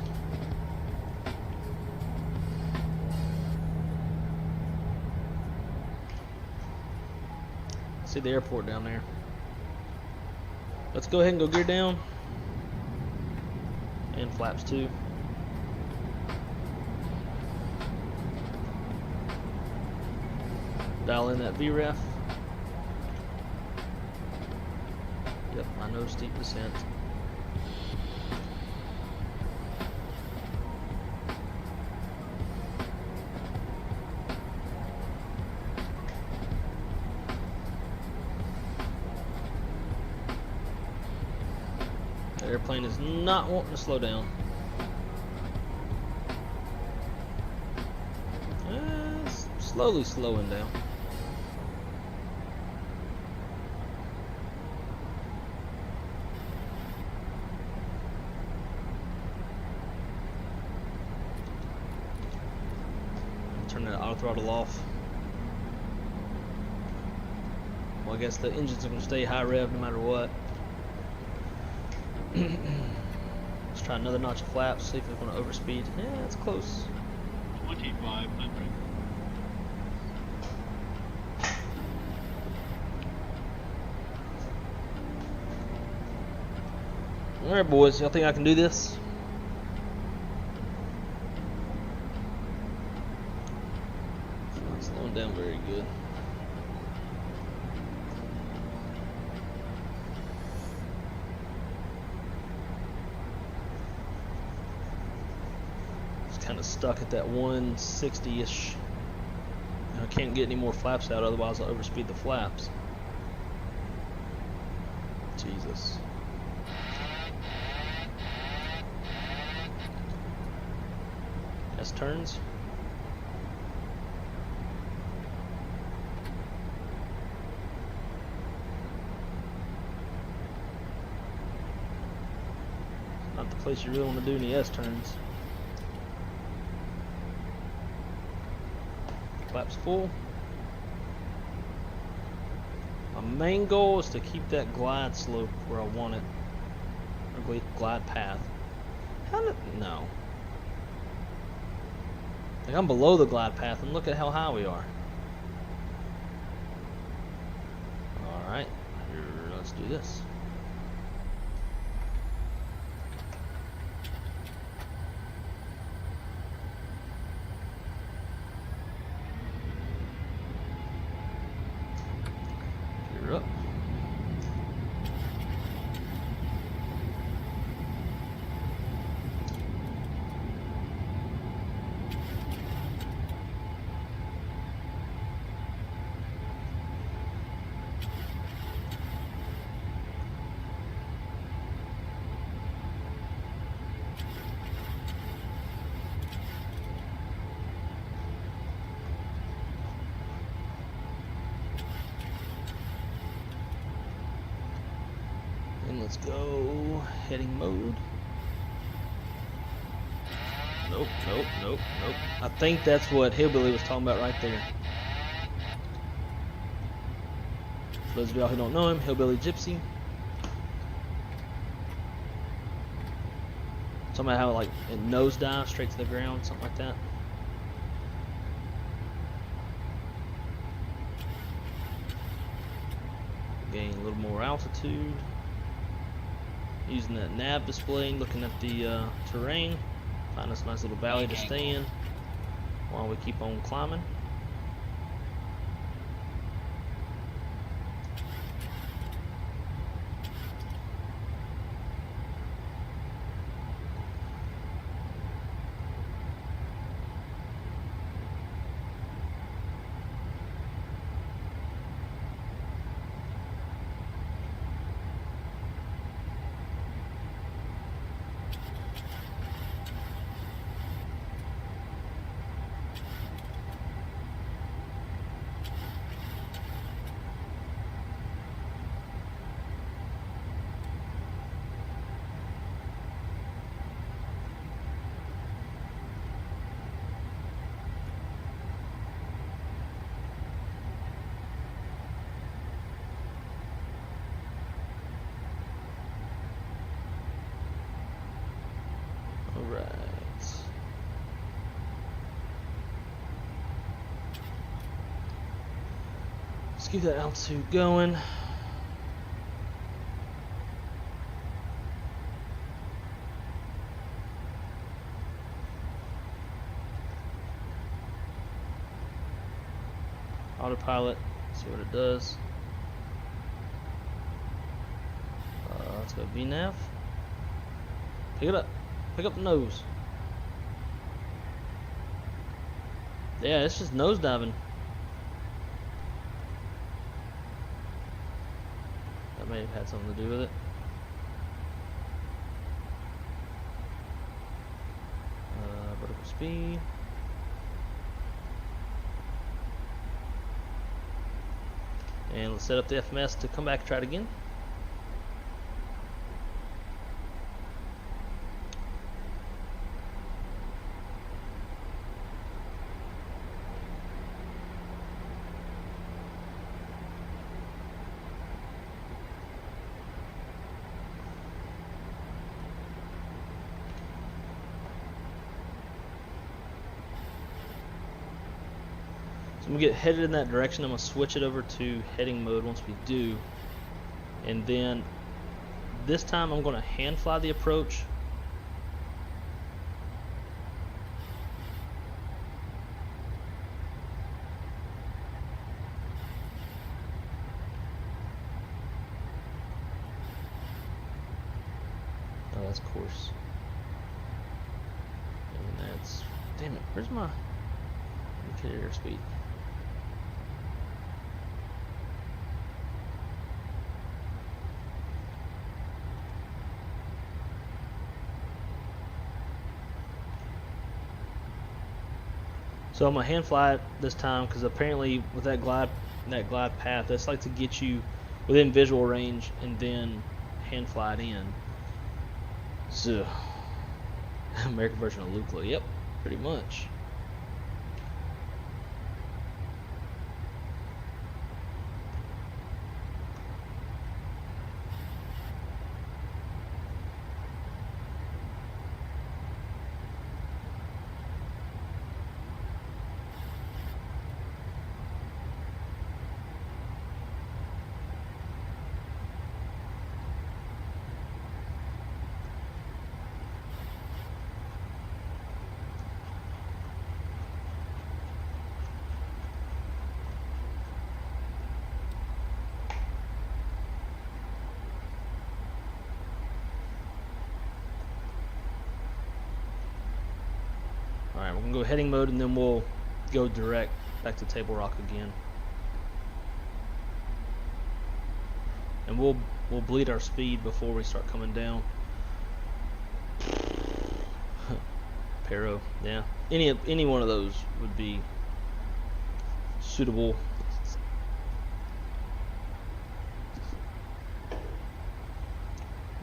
See the airport down there. Let's go ahead and go gear down. And flaps too. Dial in that VREF. Yep, I know steep descent. The airplane is not wanting to slow down. Slowly slowing down. Turn that auto throttle off. Well, I guess the engines are going to stay high rev no matter what. Let's try another notch of flaps, see if it's going to overspeed. Yeah, it's close. 2500. Alright, boys, y'all think I can do this? It's not slowing down very good. Kind of stuck at that 160-ish. I can't get any more flaps out, otherwise I'll overspeed the flaps. Jesus. S turns. Not the place you really want to do any S turns. Flaps full. My main goal is to keep that glide slope where I want it. Or glide path. No. Like I'm below the glide path and look at how high we are. Alright, let's do this. Gear up. And let's go heading mode. Nope, nope, nope, nope. I think that's what Hillbilly was talking about right there. For those of y'all who don't know him, Hillbilly Gypsy. Talking about how like it nosedives straight to the ground, something like that. Gain a little more altitude. Using that nav display, looking at the terrain. Find us a nice little valley to stay in while we keep on climbing. Alright. Let's keep that altitude going. Autopilot, see what it does. Let's go VNAV. Pick it up. Pick up the nose. Yeah, it's just nose diving. That may have had something to do with it. Vertical speed. And let's set up the FMS to come back and try it again. So I'm going to get headed in that direction. I'm going to switch it over to heading mode once we do. And then this time I'm going to hand fly the approach. Oh, that's course. And that's, damn it, where's my indicator airspeed? So I'm gonna hand fly it this time because apparently with that glide path, that's like to get you within visual range and then hand fly it in. So American version of Lukla, yep, pretty much. Alright, we're going to go heading mode and then we'll go direct back to Table Rock again. And we'll bleed our speed before we start coming down. Pero, yeah. Any one of those would be suitable.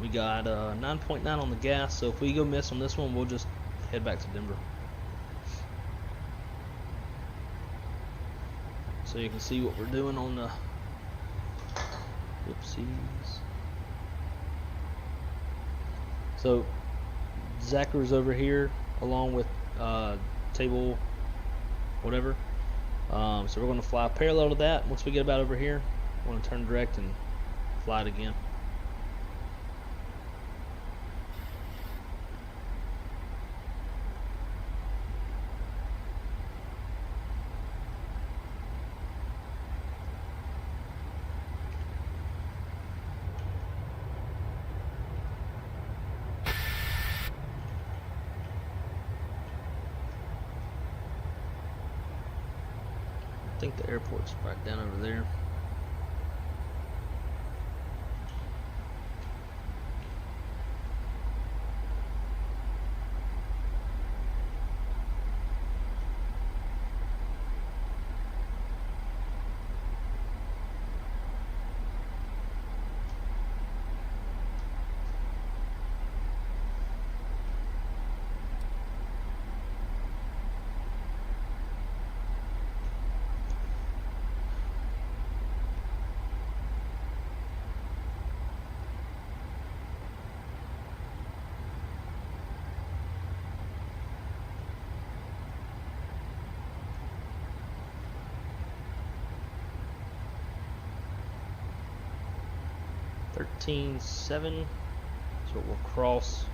We got 9.9 on the gas, so if we go miss on this one, we'll just head back to Denver. So you can see what we're doing on the whoopsies. So Zachary's over here along with table whatever. So we're going to fly parallel to that. Once we get about over here, we're going to turn direct and fly it again. I think the airport's right down over there. .7 is what we'll cross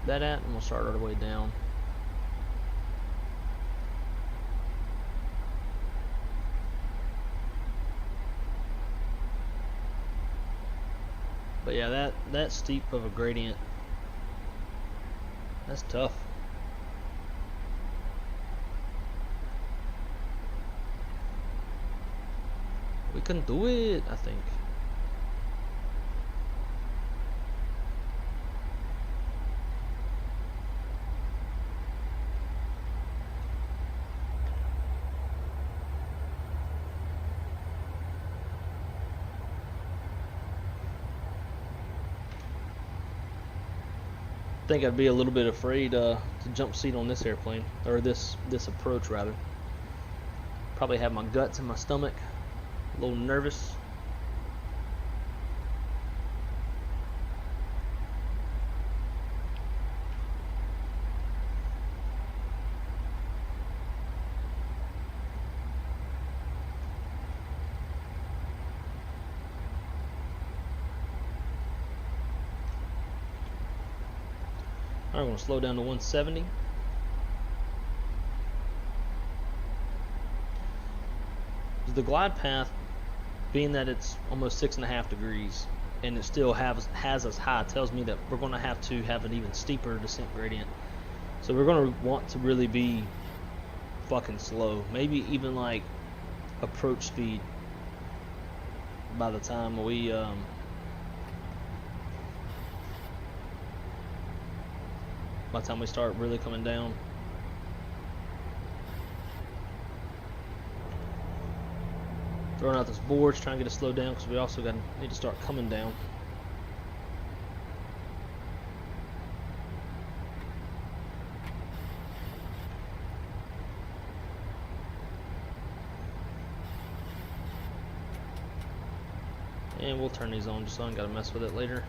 that at, and we'll start our way down. But yeah, that steep of a gradient, that's tough. We can do it, I think. I think I'd be a little bit afraid to jump seat on this airplane, or this approach rather. Probably have my guts in my stomach, a little nervous. Alright, we're going to slow down to 170. The glide path, being that it's almost 6.5 degrees and it still has us high, tells me that we're going to have an even steeper descent gradient. So we're going to want to really be fucking slow, maybe even like approach speed by the time we start really coming down. Throwing out those boards, trying to get it slowed down because we also need to start coming down. And we'll turn these on just so I ain't gotta mess with it later.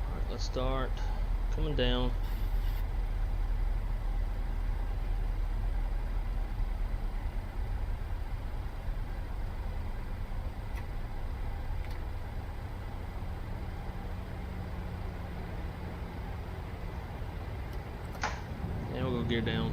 Alright, let's start coming down. Gear down.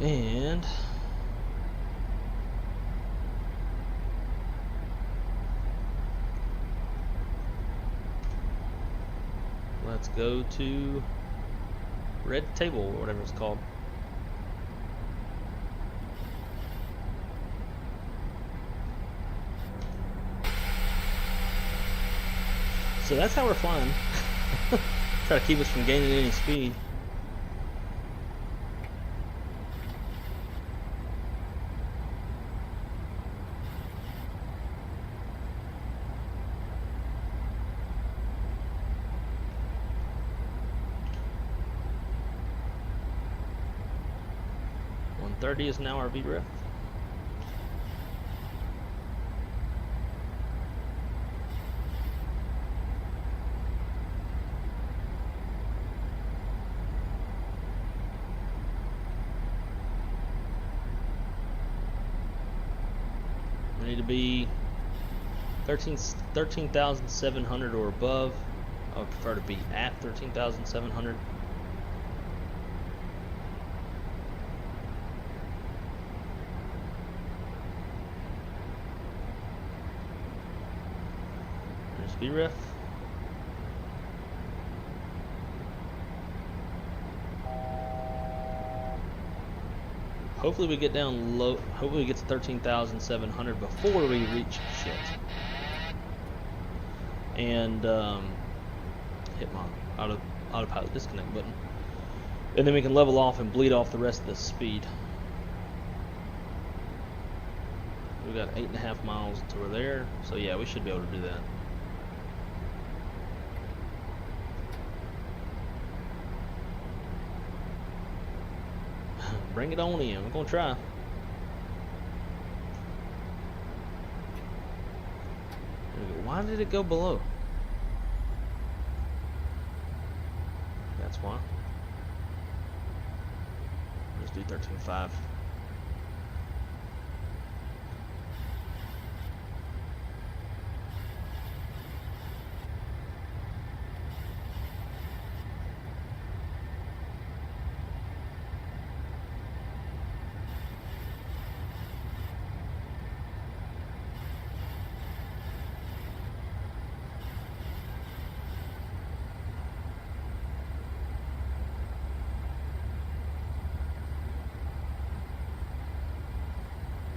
And let's go to red table or whatever it's called. So that's how we're flying. Try to keep us from gaining any speed. .30 is now our VREF. We need to be 13,700 or above. I would prefer to be at 13,700. VREF. Hopefully we get down low. Hopefully we get to 13,700 before we reach shit. And hit my autopilot disconnect button. And then we can level off and bleed off the rest of the speed. We got 8.5 miles until we're there. So yeah, we should be able to do that. Bring it on in. We're gonna try. Why did it go below? That's why. Let's do 13.5.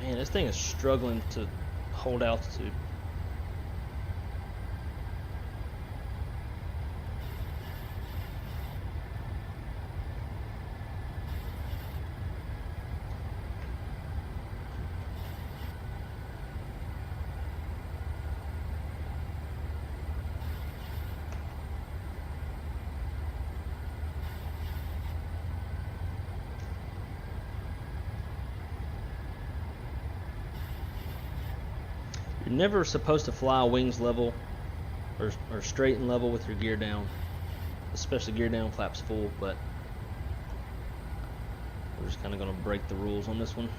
Man, this thing is struggling to hold altitude. You're never supposed to fly wings level or straight and level with your gear down, especially gear down flaps full, but we're just kind of going to break the rules on this one.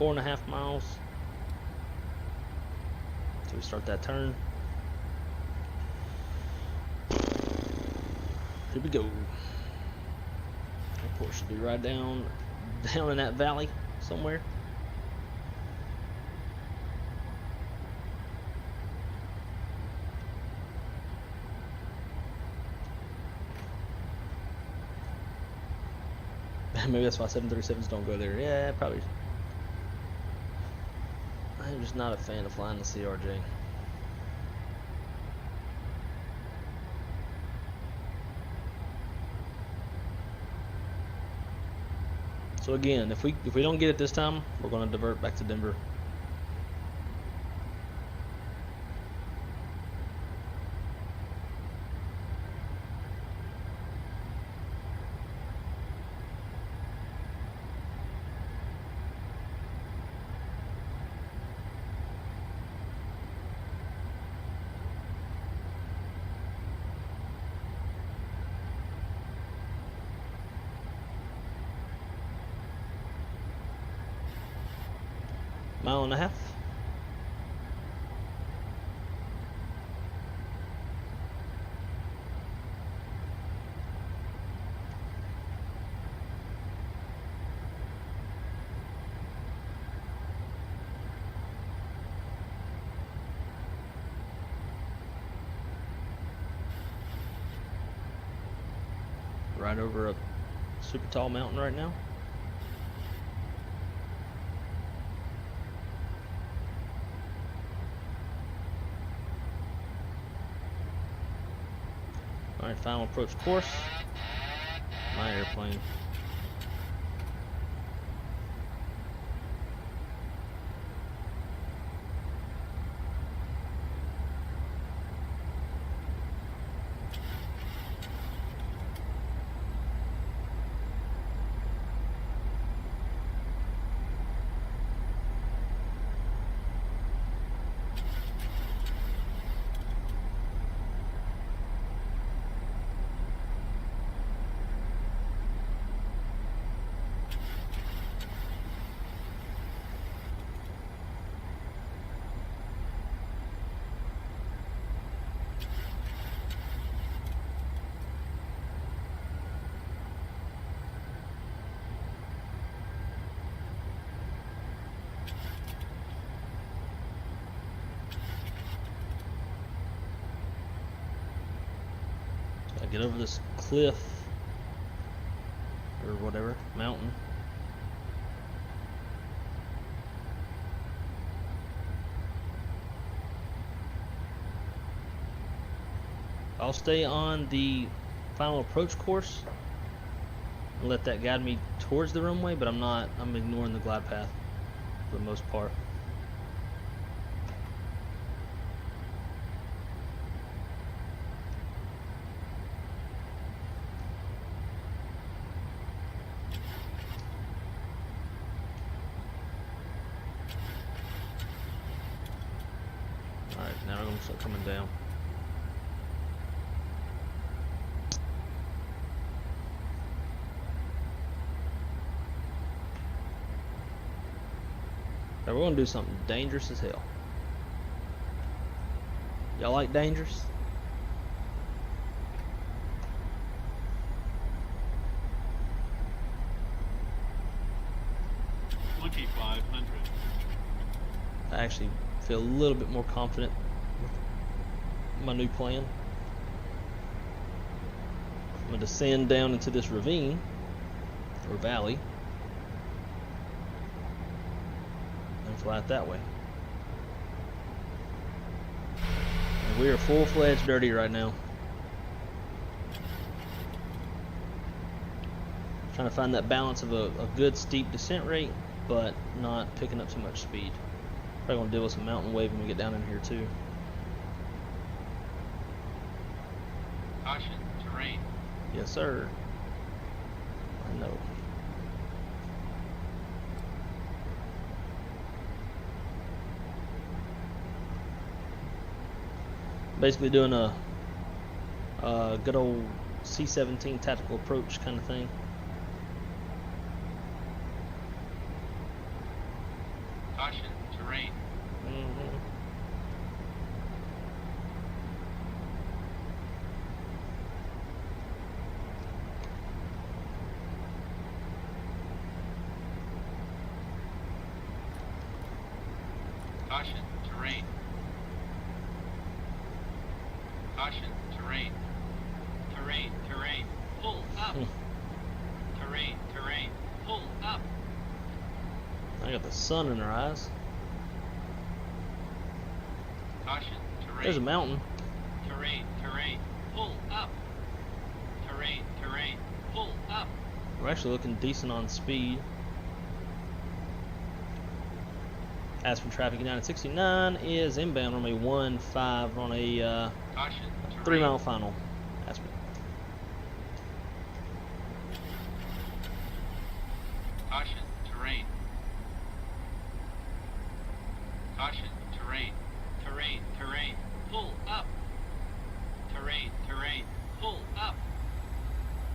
4.5 miles until we start that turn. Here we go. Airport should be right down in that valley somewhere. Maybe that's why 737s don't go there. Yeah, probably. I'm just not a fan of flying the CRJ. So again, if we don't get it this time, we're going to divert back to Denver. Mile and a half. Right over a super tall mountain right now. Alright, final approach course. My airplane. Get over this cliff or whatever mountain. I'll stay on the final approach course and let that guide me towards the runway, but I'm ignoring the glide path for the most part. Alright, now we're going to start coming down. Now we're going to do something dangerous as hell. Y'all like dangerous? I actually feel a little bit more confident with my new plan. I'm going to descend down into this ravine or valley and fly it that way. And we are full-fledged dirty right now. Trying to find that balance of a good steep descent rate, but not picking up too much speed. Probably gonna deal with some mountain wave when we get down in here too. Caution, terrain. Yes, sir. I know. Basically doing a good old C-17 tactical approach kind of thing. Caution, terrain. terrain. Caution, terrain. Terrain, terrain. Pull up. Terrain, terrain. Pull up. I got the sun in her eyes. Caution, terrain. There's a mountain. Terrain, terrain. Pull up. Terrain, terrain. Pull up. We're actually looking decent on speed. Aspen traffic United 69 is inbound runway 15 on a Caution, terrain. 3-mile final. Aspen. Caution, terrain. Caution, terrain. Terrain, terrain. Pull up. Terrain, terrain. Pull up.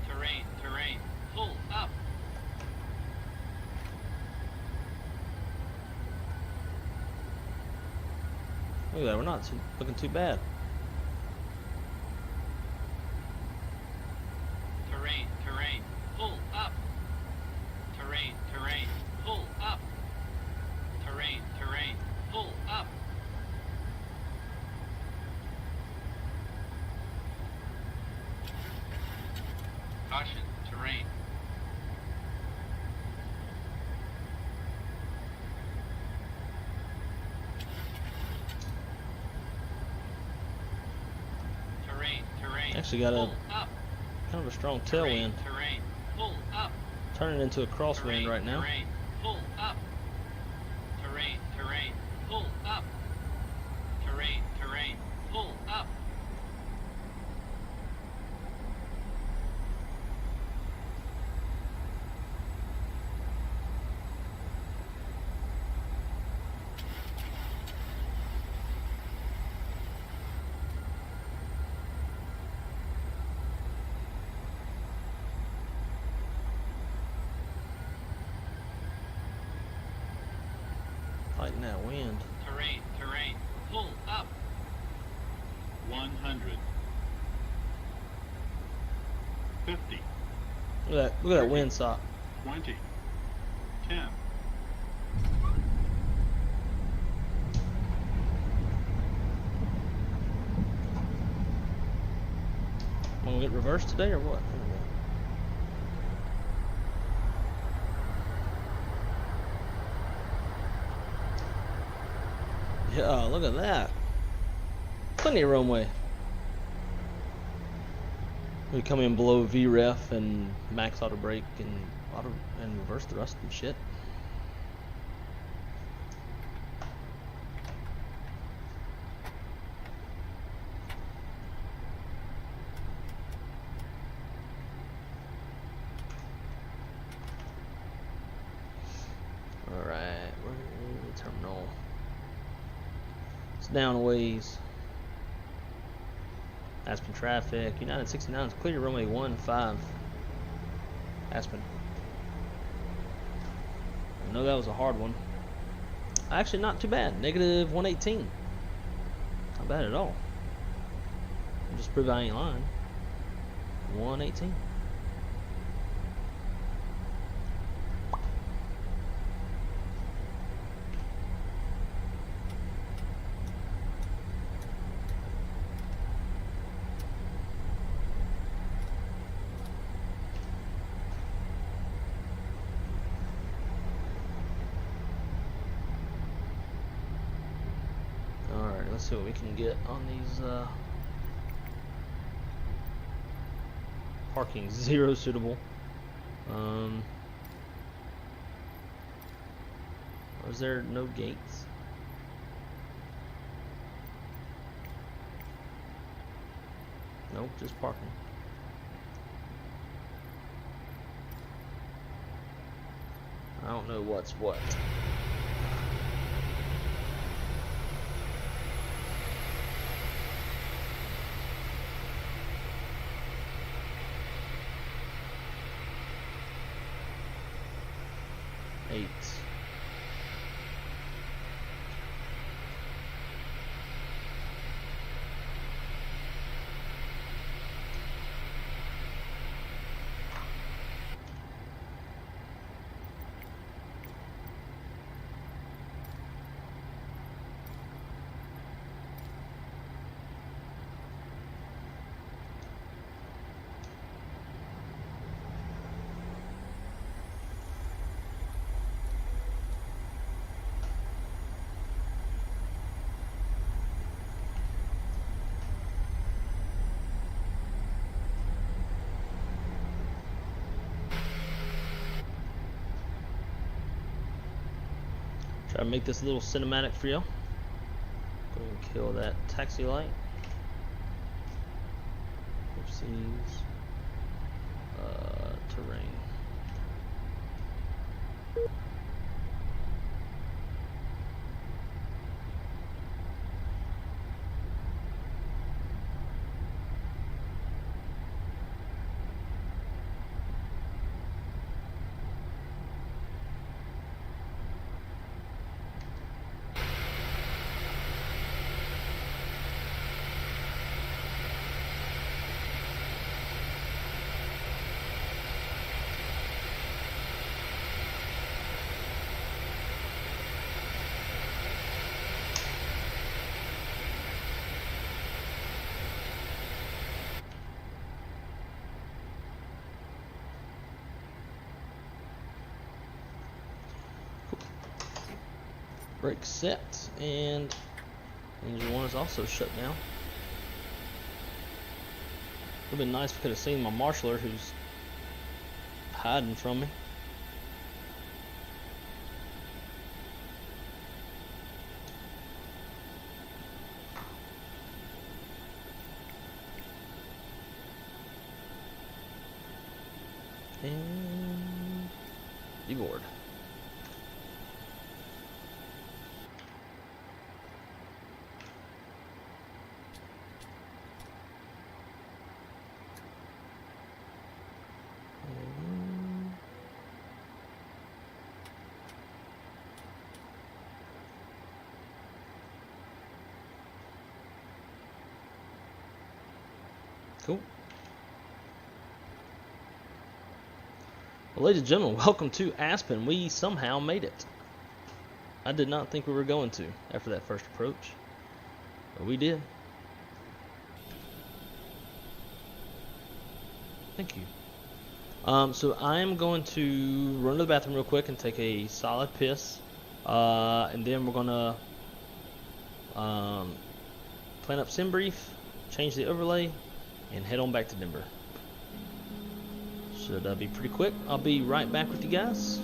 Terrain, terrain. Pull up. Look at that, we're not looking too bad. Terrain, terrain. Pull up. Terrain, terrain. Pull up. Terrain, terrain. Pull up. Caution, terrain. Terrain, terrain. Actually got a Pull up. kind of a strong Terrain, tailwind. terrain. Pull up. Turning into a crosswind Terrain, right now. Terrain. Pull up. Terrain, terrain. Pull up. Terrain, terrain. Pull up. Fighting that wind. Terrain, terrain. Pull up. 100. 50. Look at that wind sock. 20. 10. Am I gonna get reversed today or what? Yeah, look at that. Plenty of runway. We come in below VREF and max auto brake and reverse thrust and shit. Alright, we're in the terminal. It's down a ways. Aspen traffic. United 69 is clear to runway 15. Aspen. I know that was a hard one. Actually, not too bad. Negative 118. Not bad at all. Just prove I ain't lying. 118. Let's see what we can get on these parking. 0 suitable. Or is there no gates? Nope, just parking. I don't know what's what. Try to make this a little cinematic for you. Go ahead and kill that taxi light. Oopsies. Terrain. Brake set, and engine 1 is also shut down. Would have been nice if we could have seen my marshaller who's hiding from me. And deboard. Cool. Well, ladies and gentlemen, welcome to Aspen. We somehow made it. I did not think we were going to after that first approach, but we did. Thank you. So I am going to run to the bathroom real quick and take a solid piss, and then we're gonna plan up sim brief, change the overlay, and head on back to Denver. Should be pretty quick. I'll be right back with you guys.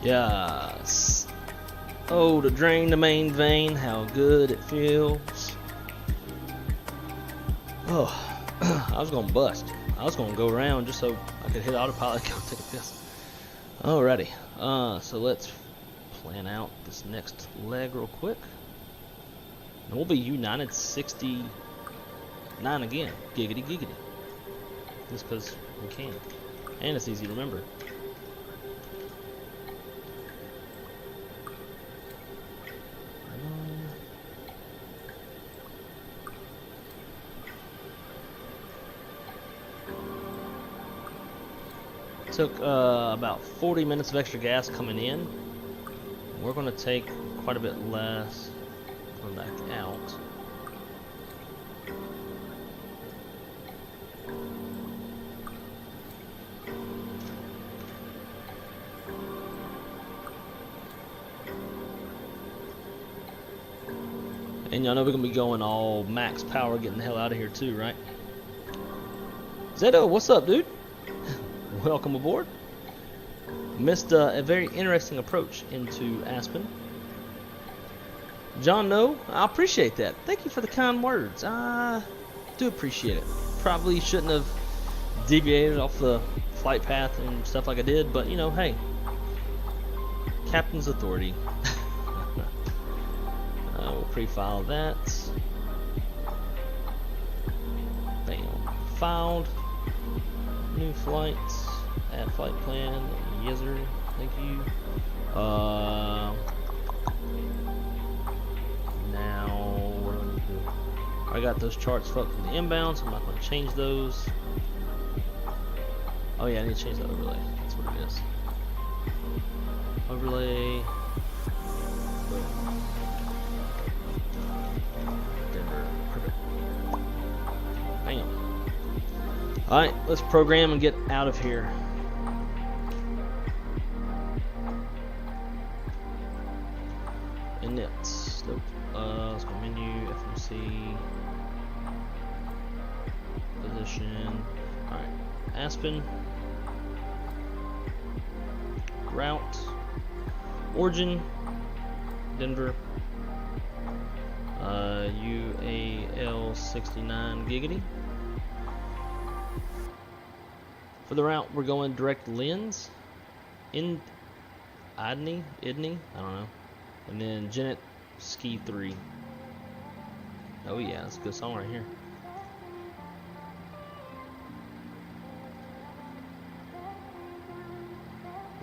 Yes. Oh, to drain the main vein, how good it feels. Oh, I was gonna bust. I was gonna go around just so I could hit autopilot and go take a piss. Alrighty, so let's plan out this next leg real quick. And we'll be United 69 again. Giggity giggity. Just because we can. And it's easy to remember. Took about 40 minutes of extra gas coming in. We're going to take quite a bit less going back out. And y'all know we're going to be going all max power, getting the hell out of here too, right? Zeto, what's up, dude? Welcome aboard. Missed a very interesting approach into Aspen. John, no, I appreciate that. Thank you for the kind words. I do appreciate it. Probably shouldn't have deviated off the flight path and stuff like I did, but you know, hey, captain's authority. We'll pre-file that. Bam. Filed. New flights. Add flight plan. Yes, sir. Thank you. Now, what do I need to do? I got those charts fucked from the inbound, so I'm not going to change those. Oh yeah, I need to change that overlay. That's what it is. Overlay. Alright, let's program and get out of here. Init. Nope. Let's go menu, FMC. Position. Alright. Aspen. Route. Origin. Denver. UAL 69 giggity. For the route, we're going direct lens, in Idney, I don't know, and then Janet Ski 3. Oh yeah, that's a good song right here.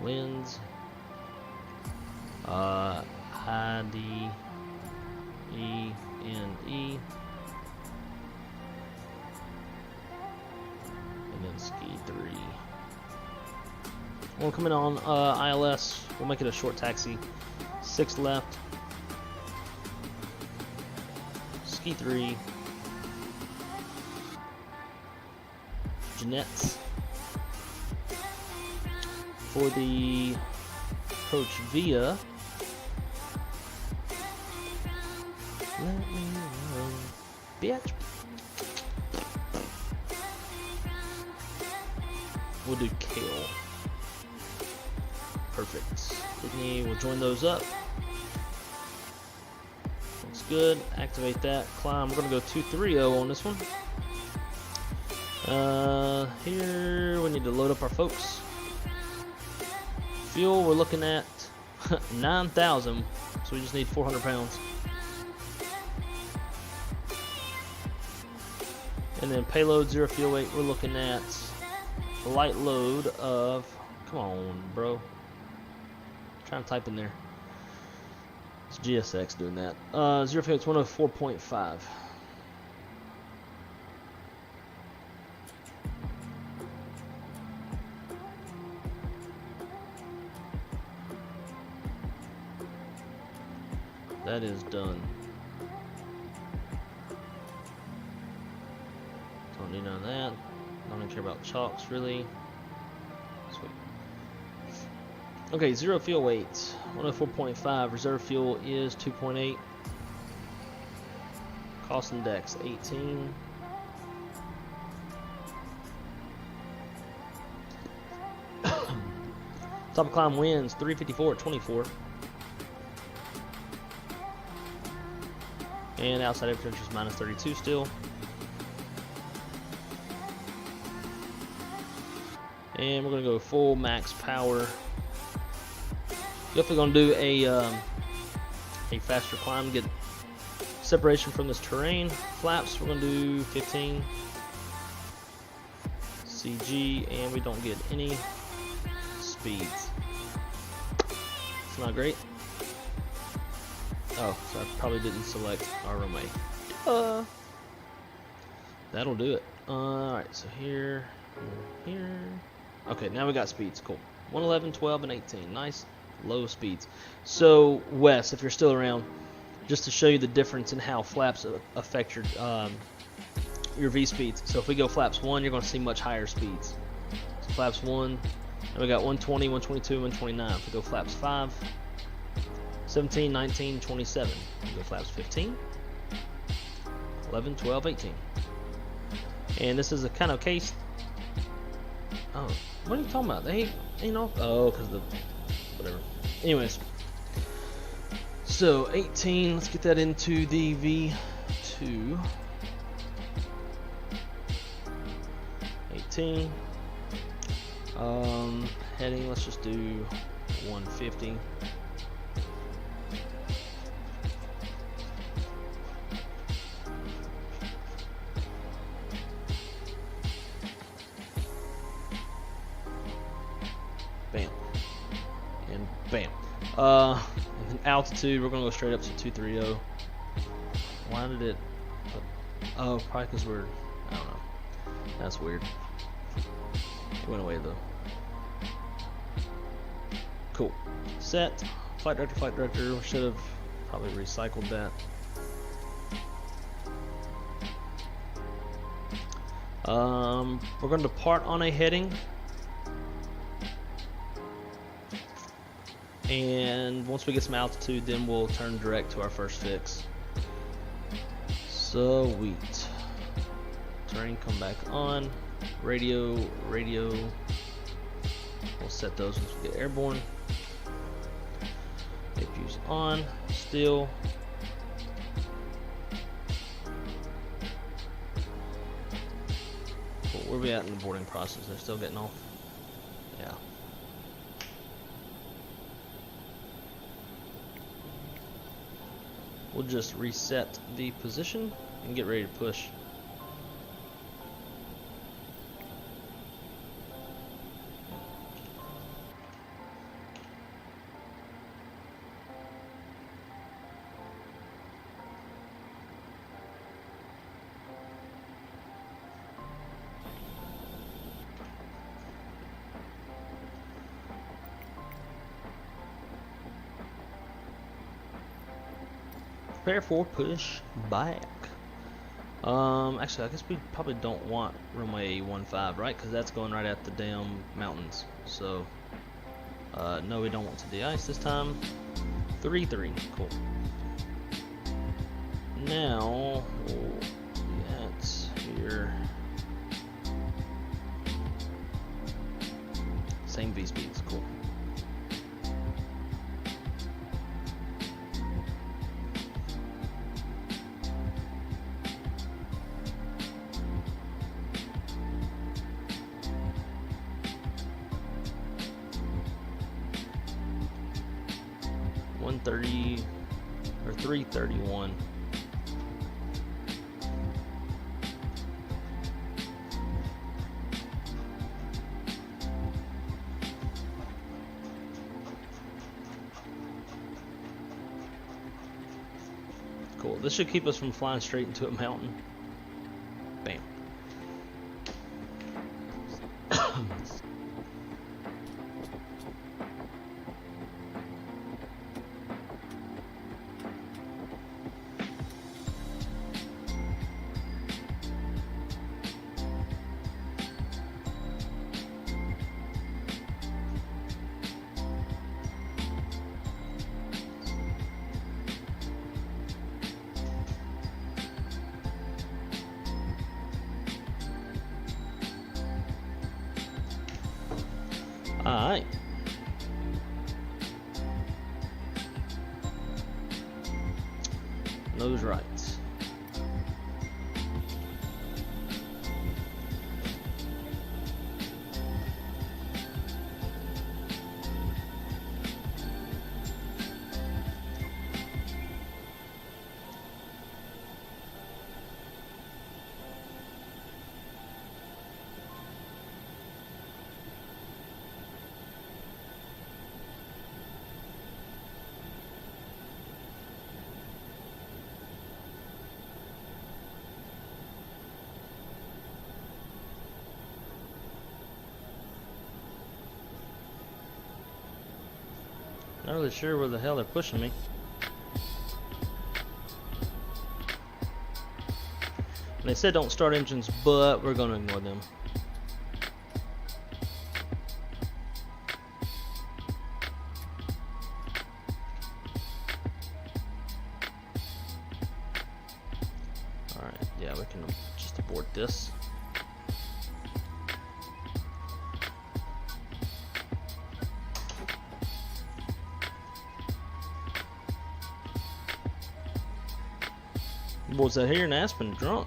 Lens, IDENE, and then Ski 3. We're coming on ILS. We'll make it a short taxi. 6 left. Ski 3. Jeanette's. For the approach via. Let me know, bitch. We'll do Kale. Perfect. Sydney, we'll join those up. Looks good. Activate that. Climb. We're going to go 230 on this one. Here we need to load up our folks. Fuel, we're looking at 9,000. So we just need 400 pounds. And then payload, 0 fuel weight, we're looking at a light load of, come on, bro. Trying to type in there. It's GSX doing that. 0 fuel weight's 104.5. That is done. Don't need none of that. Don't even care about chalks really. Sweet. Okay, 0 fuel weight, 104.5. Reserve fuel is 2.8. Cost index 18. Top of climb winds 354 at 24. And outside air temperature is minus 32 still. And we're gonna go full max power. Definitely gonna do a faster climb, get separation from this terrain. Flaps, we're gonna do 15 CG, and we don't get any speeds. It's not great. Oh, so I probably didn't select our runway. That'll do it. Alright, so here, here. Okay, now we got speeds. Cool. 111, 12, and 18. Nice low speeds. So, Wes, if you're still around, just to show you the difference in how flaps affect your V speeds. So if we go flaps 1, you're going to see much higher speeds. So flaps 1, and we got 120, 122, 129. If we go flaps 5, 17, 19, 27. If we go flaps 15, 11, 12, 18. And this is a kind of case. Oh, what are you talking about? They ain't off. Oh, because the whatever. Anyways, so 18. Let's get that into the V2. 18. Heading. Let's just do 150. Bam. And bam. And then altitude, we're going to go straight up to 230. Why did it... Oh, probably because we're... I don't know. That's weird. It went away, though. Cool. Set. Flight director, flight director. Should have probably recycled that. We're going to depart on a heading. And once we get some altitude, then we'll turn direct to our first fix. Sweet. Terrain, come back on. Radio. We'll set those once we get airborne. APU's on. Still. Cool. Where are we at in the boarding process? They're still getting off? Yeah. We'll just reset the position and get ready to push. Prepare for push back. Actually, I guess we probably don't want runway 15, right? Because that's going right at the damn mountains. So, no, we don't want to de-ice this time. 3-3, cool. Now, that's here. Same V speeds, cool. Or 331. Cool. This should keep us from flying straight into a mountain. Bam. Alright. Nose right. really sure where the hell they're pushing me. And they said don't start engines, but we're gonna ignore them. Alright, yeah, we can just abort this. Boys out here in Aspen drunk.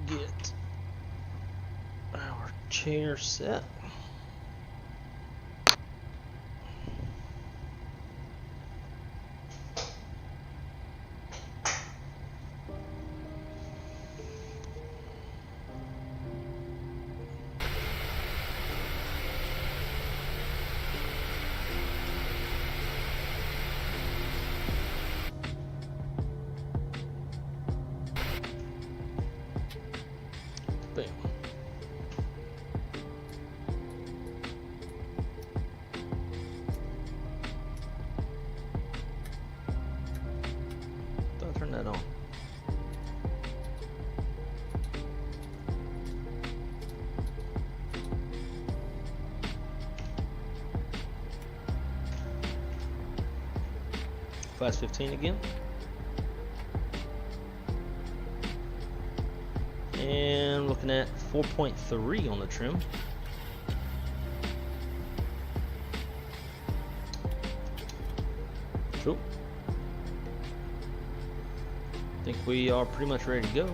Get our chair set. Bam. Don't turn that on. Class 15 again. And looking at 4.3 on the trim. Cool. I think we are pretty much ready to go.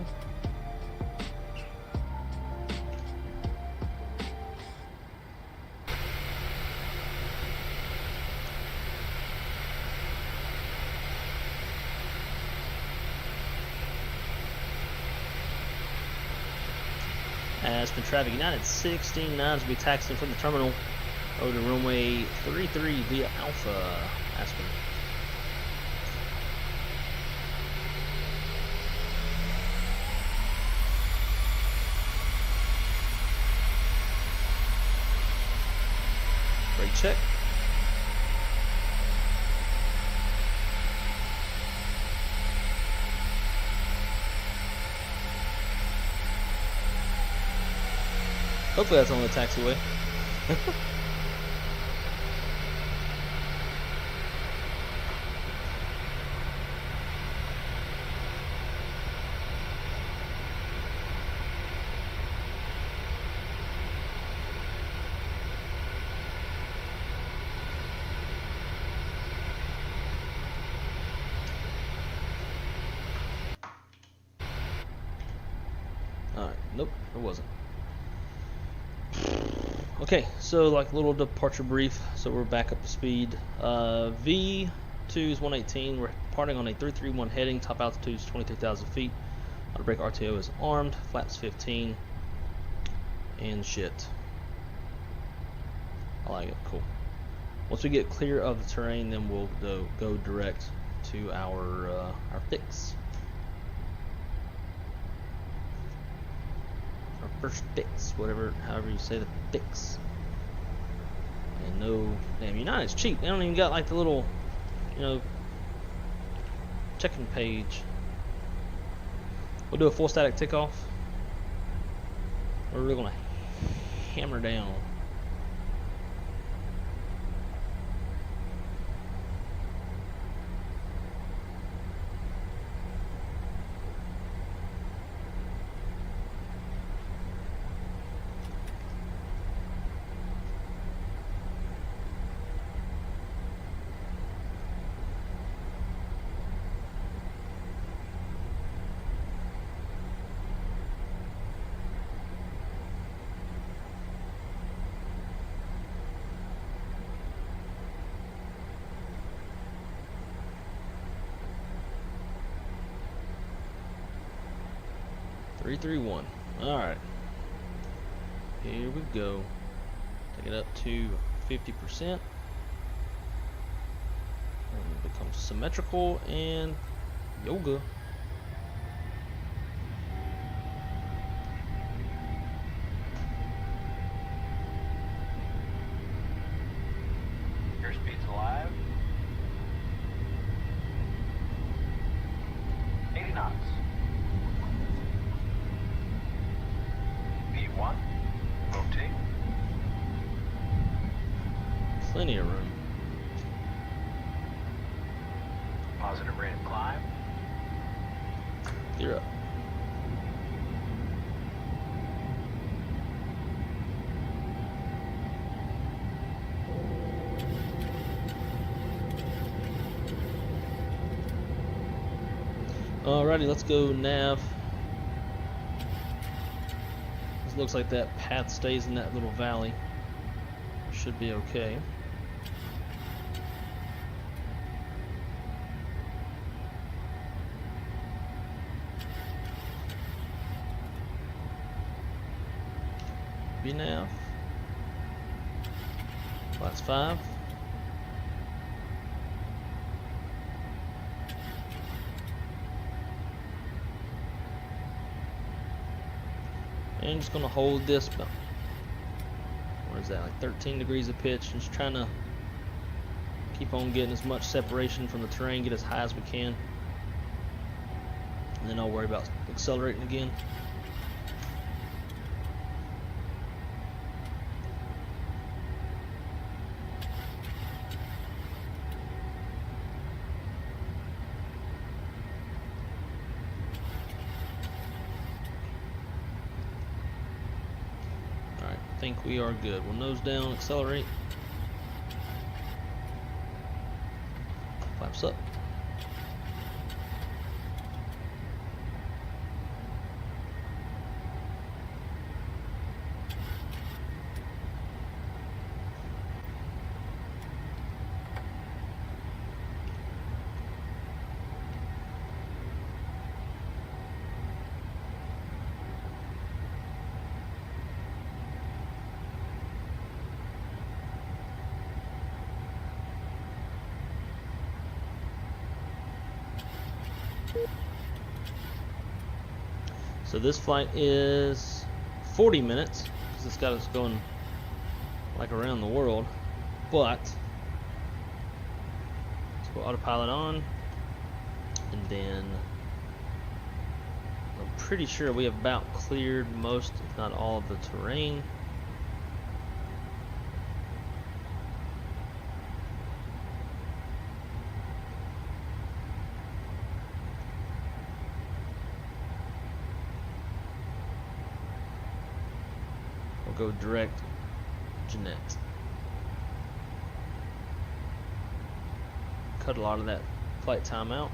Aspen traffic United 69 will be taxiing from the terminal over to runway 33 via Alpha Aspen. Brake check. Hopefully that's on the taxiway. Alright, nope, it wasn't. Okay, so like a little departure brief. So we're back up to speed. V2 is 118. We're departing on a 331 heading. Top altitude is 23,000 feet. Auto brake RTO is armed. Flaps 15. And shit. I like it. Cool. Once we get clear of the terrain, then we'll go direct to our fix. Our first fix, however you say the fix. And no, damn, United's cheap. They don't even got like the little, checking page. We'll do a full static takeoff. We're really gonna hammer down. Three, 3, 1. All right. Here we go. Take it up to 50%. And it becomes symmetrical and yoga. Airspeed's alive. 80 knots. V1. Rotate. Plenty of room. Positive rate of climb. Clear up. Alrighty, let's go nav. This looks like that path stays in that little valley. Should be okay. VNAV. Class 5. And just gonna hold this, what is that, like 13 degrees of pitch. Just trying to keep on getting as much separation from the terrain, get as high as we can. And then I'll worry about accelerating again. I think we are good. We'll nose down, accelerate. Flaps up. So this flight is 40 minutes because it's got us going like around the world. But let's go autopilot on, and then I'm pretty sure we have about cleared most, if not all, of the terrain. Go direct Jeanette. Cut a lot of that flight time out.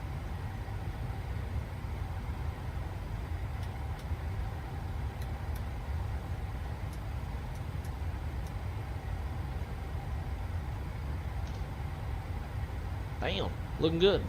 Bam, looking good.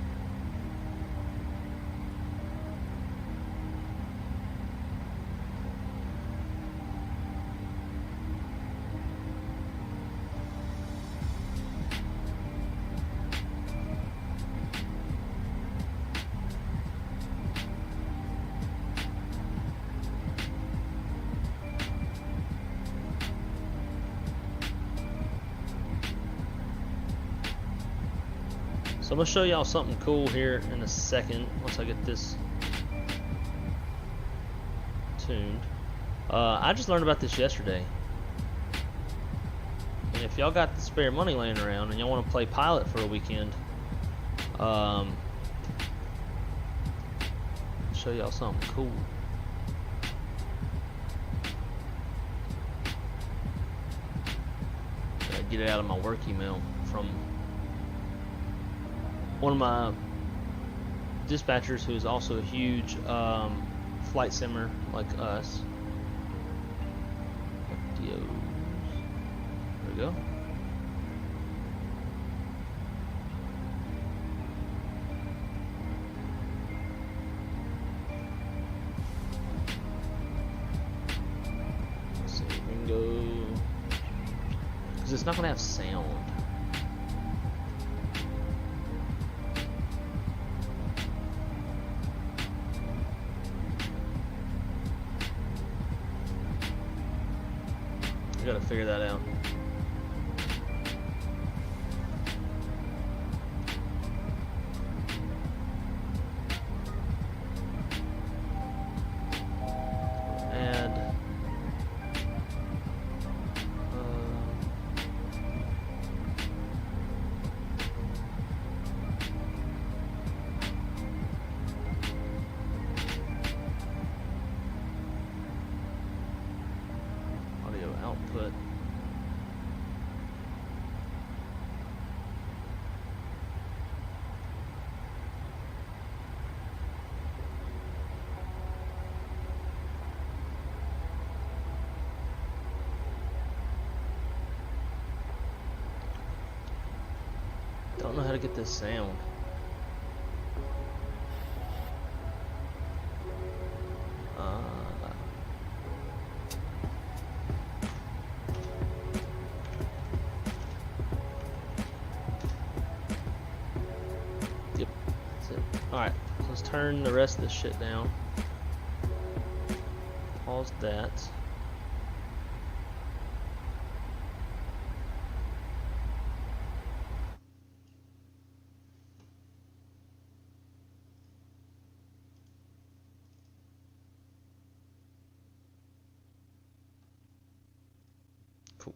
So I'm gonna show y'all something cool here in a second once I get this tuned. I just learned about this yesterday. And if y'all got the spare money laying around and y'all want to play pilot for a weekend, show y'all something cool. Gotta get it out of my work email from one of my dispatchers who is also a huge flight simmer like us. There we go. Let's see, we can go, because it's not going to have sound. I gotta figure that out. Add audio output. Don't know how to get this sound. Yep, that's it. Alright, so let's turn the rest of this shit down. Pause that. Cool.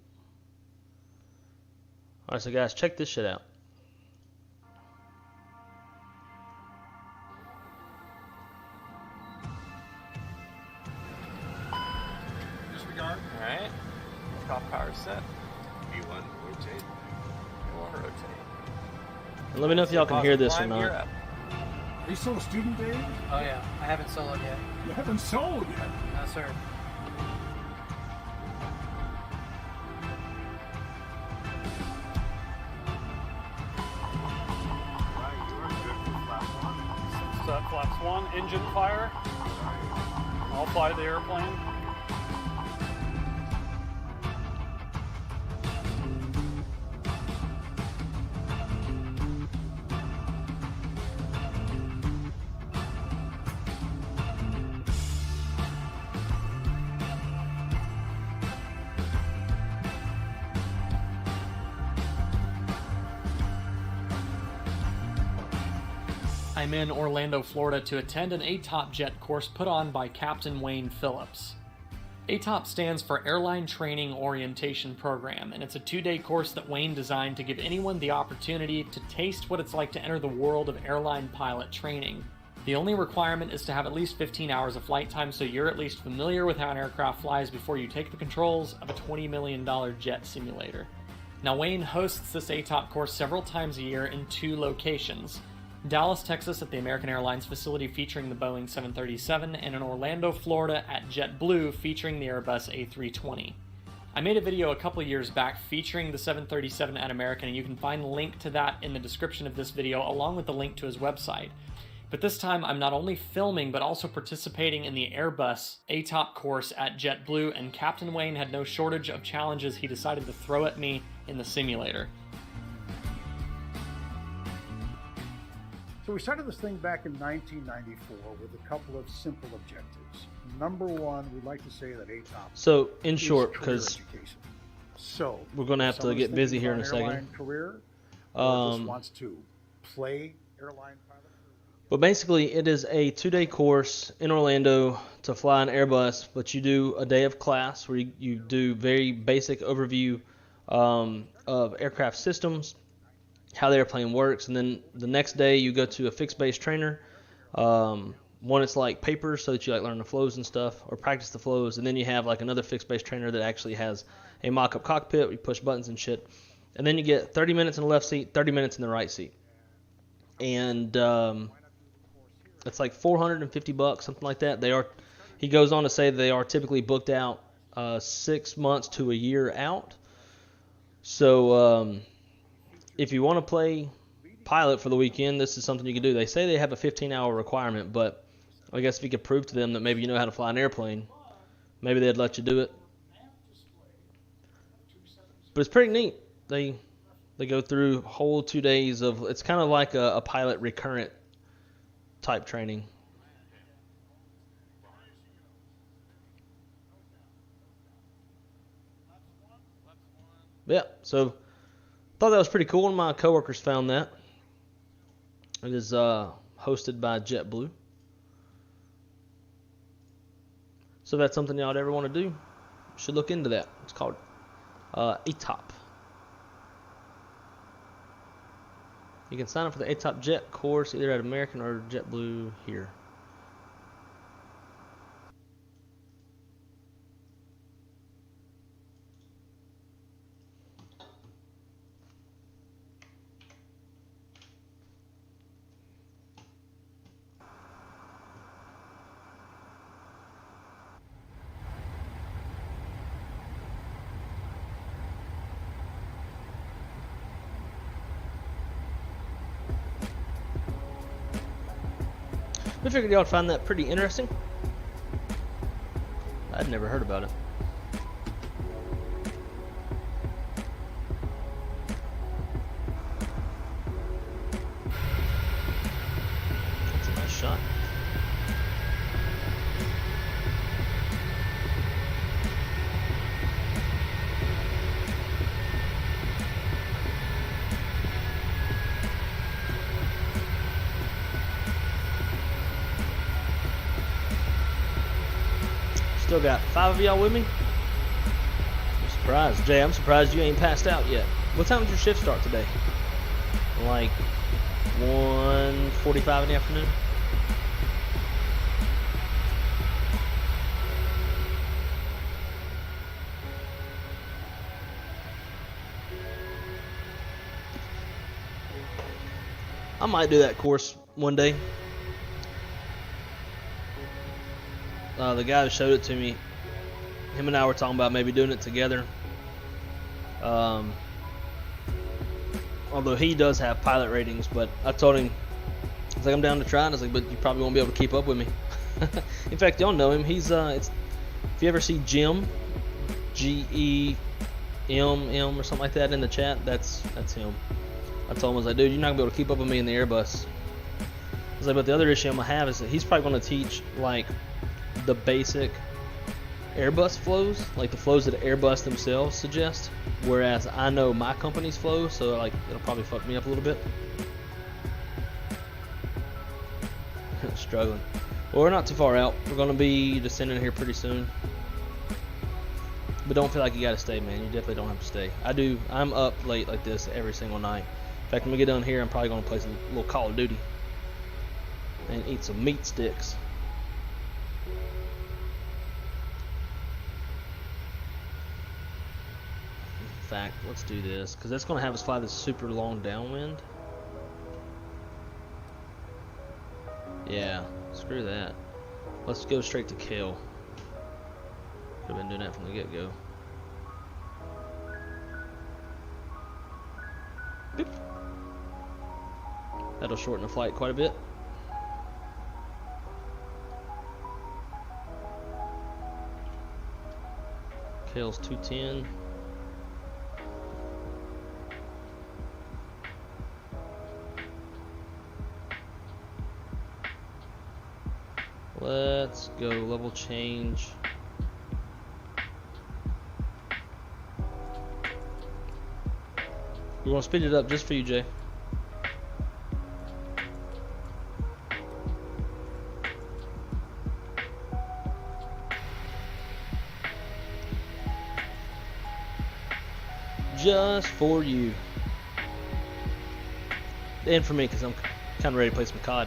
Alright, so guys, check this shit out. Disregard. Alright. Top power set. V1, rotate. We'll rotate. And let me know if y'all can hear this or Climb gear not. up. Are you still a student, Dave? Oh yeah, I haven't soloed yet. You haven't sold yet. No sir. Flaps 1, engine fire. I'll fly the airplane. I'm in Orlando, Florida to attend an ATOP jet course put on by Captain Wayne Phillips. ATOP stands for Airline Training Orientation Program, and it's a 2-day course that Wayne designed to give anyone the opportunity to taste what it's like to enter the world of airline pilot training. The only requirement is to have at least 15 hours of flight time so you're at least familiar with how an aircraft flies before you take the controls of a $20 million jet simulator. Now Wayne hosts this ATOP course several times a year in 2 locations. Dallas, Texas at the American Airlines facility featuring the Boeing 737, and in Orlando, Florida at JetBlue featuring the Airbus A320. I made a video a couple years back featuring the 737 at American, and you can find a link to that in the description of this video along with the link to his website. But this time I'm not only filming but also participating in the Airbus ATOP course at JetBlue, and Captain Wayne had no shortage of challenges he decided to throw at me in the simulator. So we started this thing back in 1994 with a couple of simple objectives. Number one, we'd like to say that ATOP So, in is short, career because education. So we're going to have to someone's get busy thinking here in about a an second. airline career, or just Um, wants to play airline pilot? But basically, it is a 2-day course in Orlando to fly an Airbus, but you do a day of class where you do very basic overview of aircraft systems, how the airplane works, and then the next day you go to a fixed base trainer. One it's like paper so that you like learn the flows and stuff or practice the flows, and then you have like another fixed base trainer that actually has a mock-up cockpit where you push buttons and shit. And then you get 30 minutes in the left seat, 30 minutes in the right seat. And it's like $450, something like that. He goes on to say they are typically booked out 6 months to a year out. So if you want to play pilot for the weekend, this is something you can do. They say they have a 15-hour requirement, but I guess if you could prove to them that maybe you know how to fly an airplane, maybe they'd let you do it. But it's pretty neat. They go through whole 2 days of, it's kind of like a pilot recurrent type training. Yeah, so thought that was pretty cool, and my coworkers found that. It is hosted by JetBlue. So if that's something y'all ever want to do, you should look into that. It's called ATOP. You can sign up for the ATOP Jet course either at American or JetBlue here. We figured y'all would find that pretty interesting. I'd never heard about it. That's a nice shot. Still got 5 of y'all with me. I'm surprised. Jay, I'm surprised you ain't passed out yet. What time did your shift start today? Like 1:45 in the afternoon? I might do that course one day. The guy who showed it to me, him and I were talking about maybe doing it together. Although he does have pilot ratings, but I told him, I was like, I'm down to try, and I was like, but you probably won't be able to keep up with me. In fact, y'all know him. He's if you ever see Jim, GEMM or something like that in the chat, that's him. I told him, I was like, dude, you're not gonna be able to keep up with me in the Airbus. I was like, but the other issue I'm gonna have is that he's probably gonna teach like the basic Airbus flows, like the flows that Airbus themselves suggest, whereas I know my company's flow, so like it'll probably fuck me up a little bit. Struggling. Well, we're not too far out. We're gonna be descending here pretty soon, but don't feel like you gotta stay, man. You definitely don't have to stay. I'm up late like this every single night. In fact, when we get done here, I'm probably gonna play some little Call of Duty and eat some meat sticks. In fact, let's do this, because that's going to have us fly this super long downwind. Yeah, screw that. Let's go straight to Kale. Could have been doing that from the get-go. Boop. That'll shorten the flight quite a bit. Kale's 210. Let's go level change. We want to speed it up just for you, Jay. just for you. And for me, because I'm kind of ready to play some COD.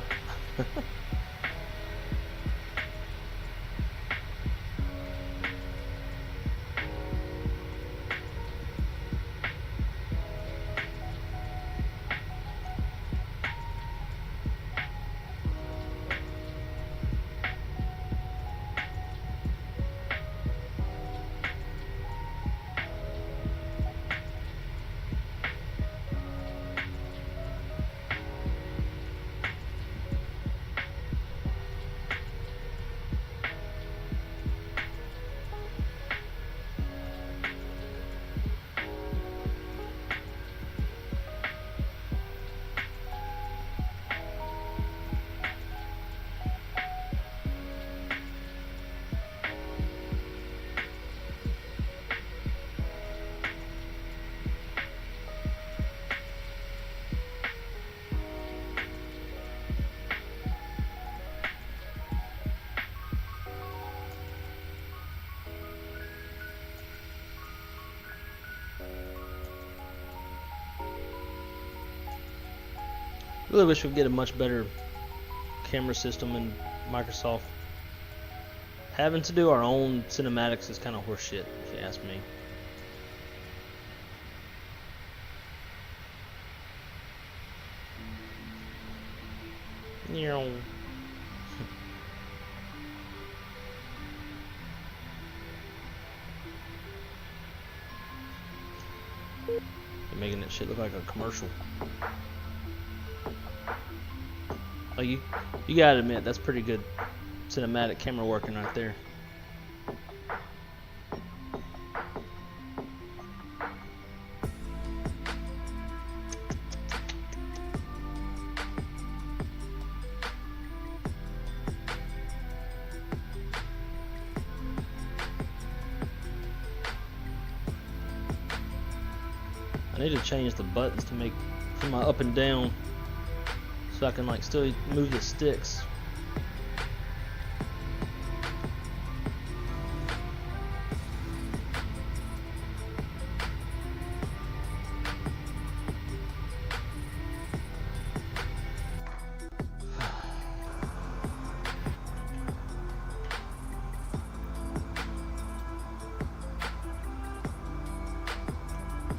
Really wish we'd get a much better camera system in Microsoft. Having to do our own cinematics is kind of horseshit, if you ask me. You're making that shit look like a commercial. Like you gotta admit, that's pretty good cinematic camera working right there. I need to change the buttons to make for my up and down, so I can like still move the sticks.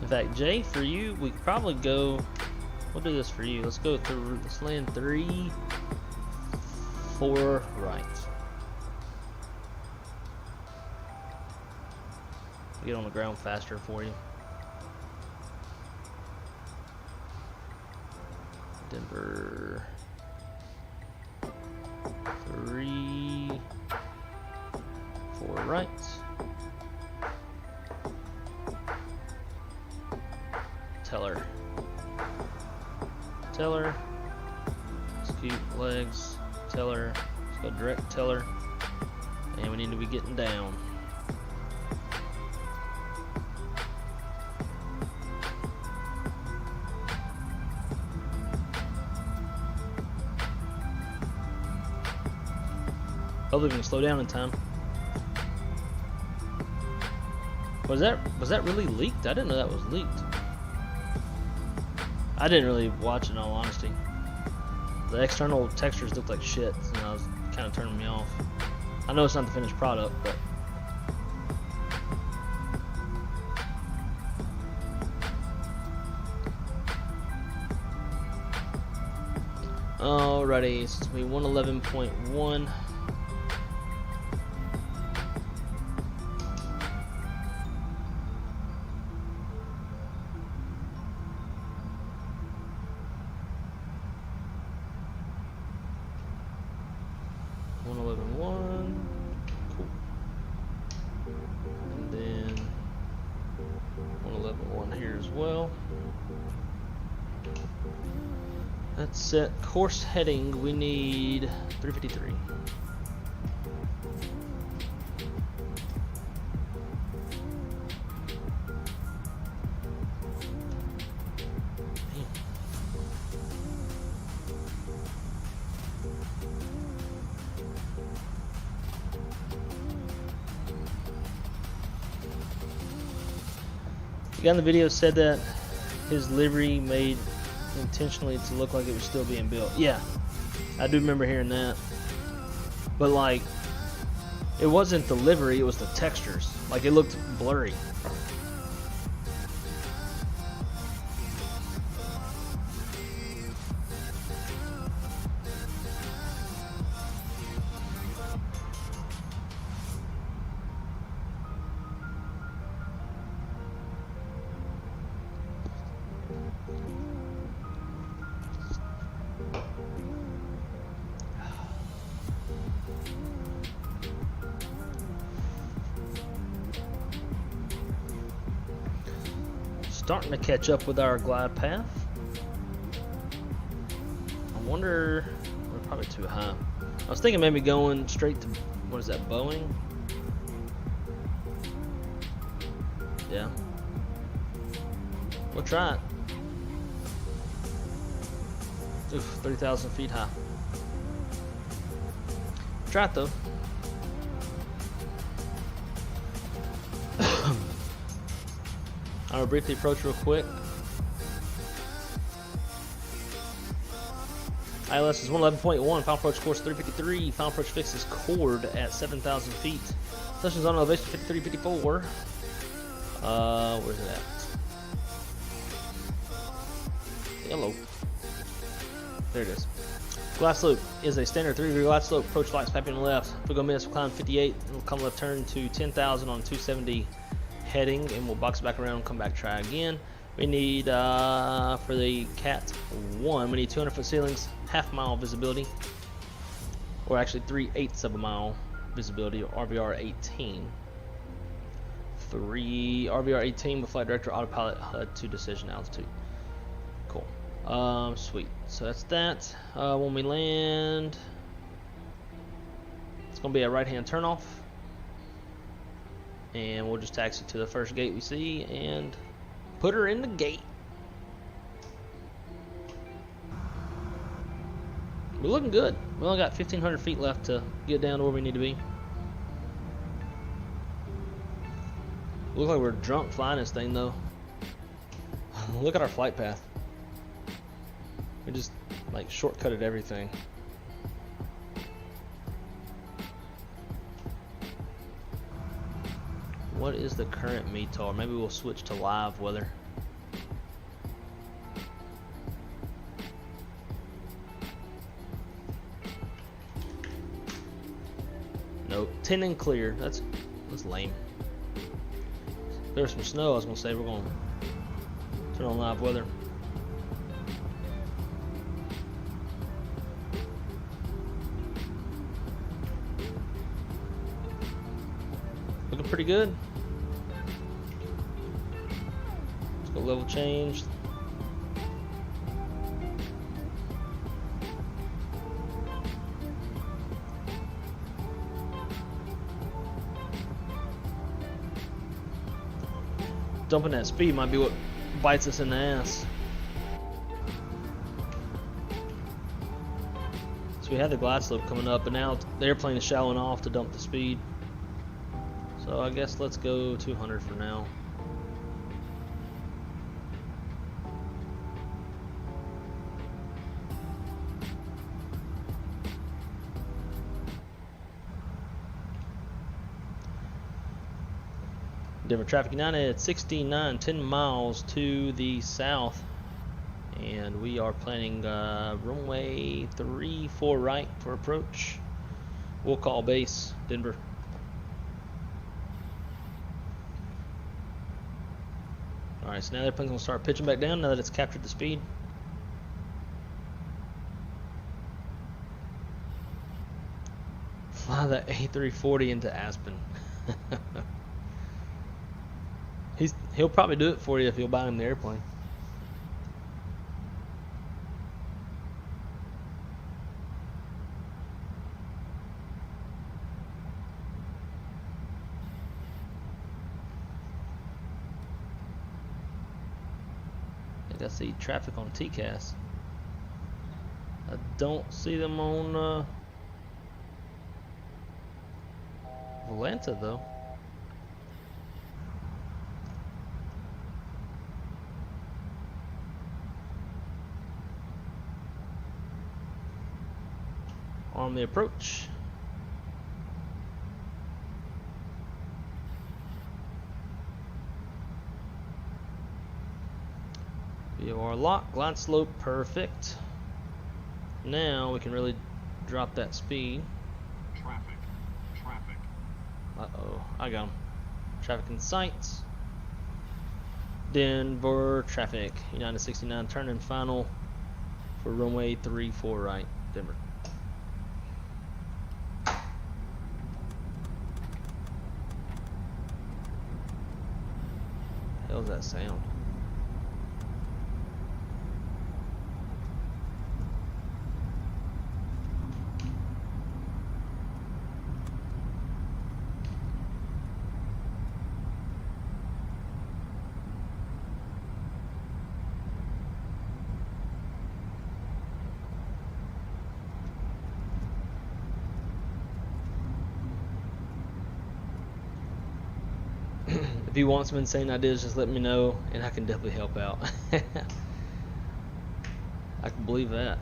In fact, Jay, for you, we could probably go. We'll do this for you. Let's go through. Let's land 3, 4 right. Get on the ground faster for you. Denver. 3, 4 right. Teller. Teller. Scoot legs. Teller. Let's go direct teller. And we need to be getting down. Hopefully we can slow down in time. Was that really leaked? I didn't know that was leaked. I didn't really watch it, in all honesty. The external textures looked like shit, and I was kind of turning me off. I know it's not the finished product, but alrighty, so it's gonna be 111.1. Cool. And then 111.1 here as well. That's set. Course heading, we need 353. The guy in the video said that his livery made intentionally to look like it was still being built. Yeah, I do remember hearing that. But like, it wasn't the livery, it was the textures. Like, it looked blurry. Starting to catch up with our glide path. I wonder, we're probably too high. I was thinking maybe going straight to, what is that, Boeing? Yeah. We'll try it. Oof, 30,000 feet high. Try it though. I'll briefly approach real quick. ILS is 111.1, final approach course 353, final approach fixes chord at 7,000 feet. Sessions on elevation 5354. Where's it at? Yellow. There it is. Glide slope is a standard 3-degree glide slope. Approach flights piping on the left. If we go minutes, we'll climb 58, and we'll come left turn to 10,000 on 270 heading, and we'll box back around and come back, try again. We need, for the Cat 1, we need 200 foot ceilings, half-mile visibility, or actually 3/8 of a mile visibility, or RVR 18. 3 RVR 18 with flight director, autopilot, HUD to decision altitude. Cool. Sweet. So that's that. When we land, it's gonna be a right-hand turnoff, and we'll just taxi to the first gate we see and put her in the gate. We're looking good. We only got 1,500 feet left to get down to where we need to be. Look like we're drunk flying this thing though. Look at our flight path. We just like shortcutted everything. What is the current METAR? Maybe we'll switch to live weather. Nope, 10 and clear. That's lame. If there's some snow, I was gonna say we're gonna turn on live weather. Looking pretty good. Let's go level change. Dumping that speed might be what bites us in the ass. So we had the glide slope coming up, but now the airplane is shallowing off to dump the speed. So I guess let's go 200 for now. Denver traffic United at 69, 10 miles to the south, and we are planning runway 34 right for approach. We'll call base Denver. Alright, so now the airplane's going to start pitching back down now that it's captured the speed. Fly the A340 into Aspen. He'll probably do it for you if you'll buy him the airplane. I think I see traffic on TCAS. I don't see them on Atlanta though. Arm the approach. VOR lock, glide slope, perfect. Now we can really drop that speed. Traffic. Uh-oh, I got him. Traffic in sight. Denver traffic. United 69 turn and final for runway 34 right, Denver. Hell's that sound? If you want some insane ideas, just let me know, and I can definitely help out. I can believe that.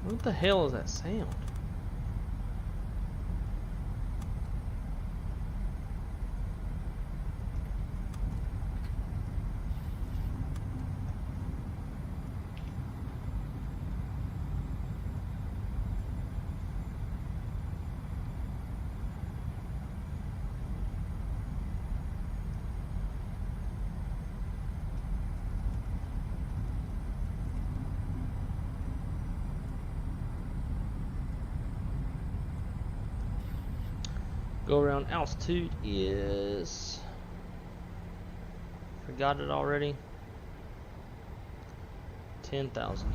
What the hell is that sound? Go around altitude is, forgot it already, 10,000.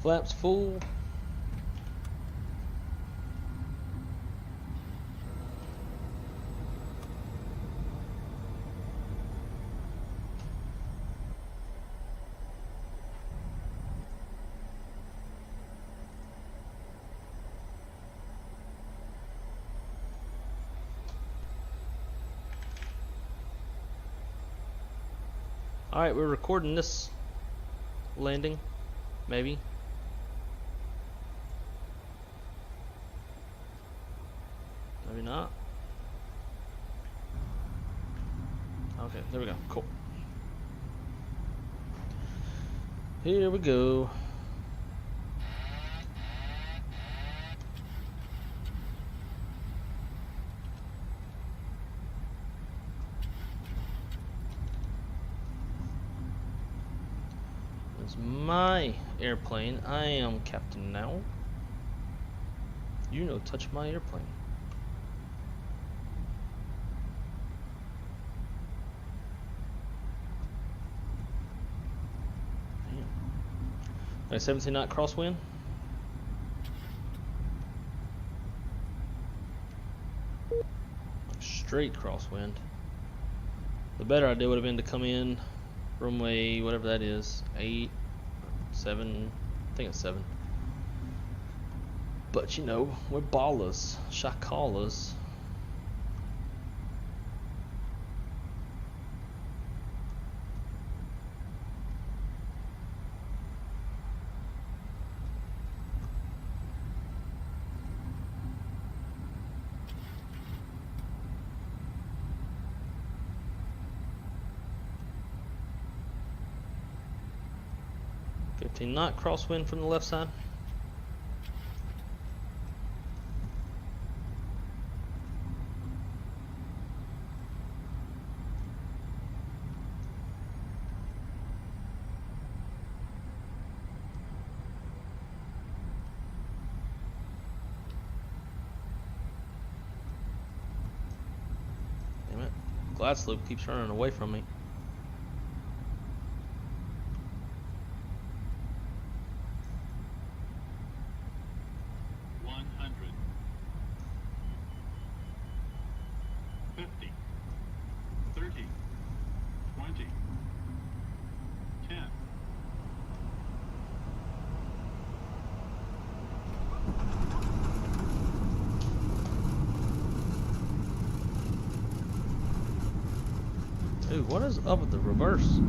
Flaps full. Alright, we're recording this landing, maybe. Maybe not. Okay, there we go. Cool. Here we go. It's my airplane. I am captain now. You no touch my airplane. Damn. 17 knot crosswind. Straight crosswind. The better idea would have been to come in runway, whatever that is, 8, 7, I think it's 7. But you know, we're ballers, shakalas. Not crosswind from the left side. glide slope keeps running away from me. Dude, what is up with the reverse?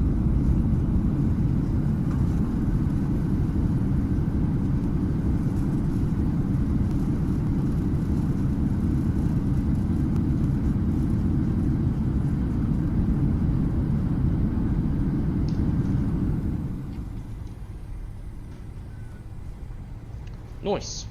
Nice.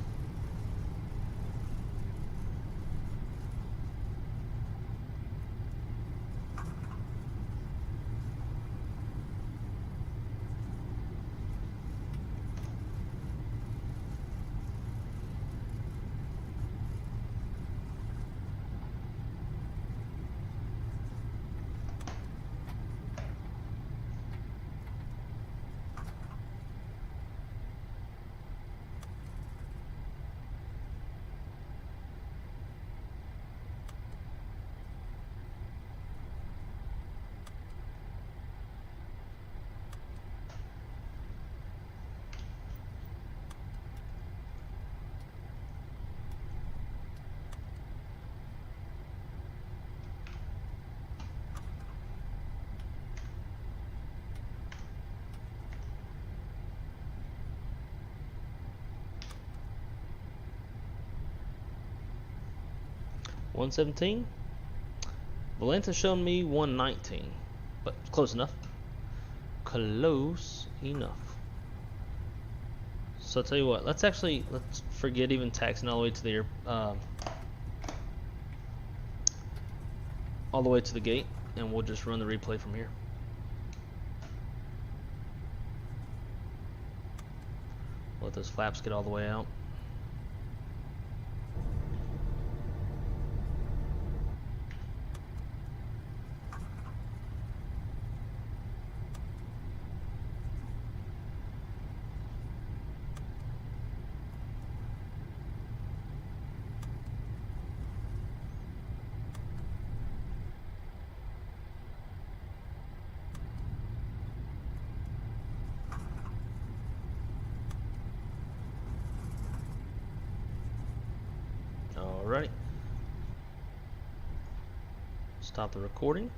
$117. Valentin's showing me 119, but close enough. Close enough. So I'll tell you what. Let's forget even taxing all the way to the all the way to the gate, and we'll just run the replay from here. Let those flaps get all the way out. Alrighty. Stop the recording.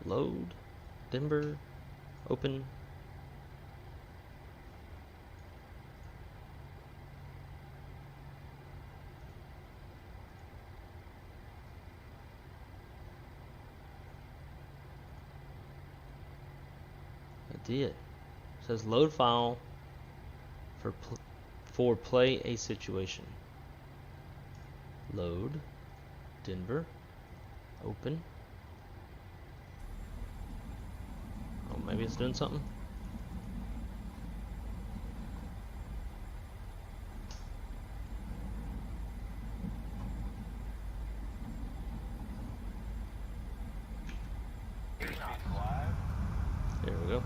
Load. Denver. Open. I did. It says load file for play a situation. Load. Denver. Open. Oh, maybe it's doing something. There we go.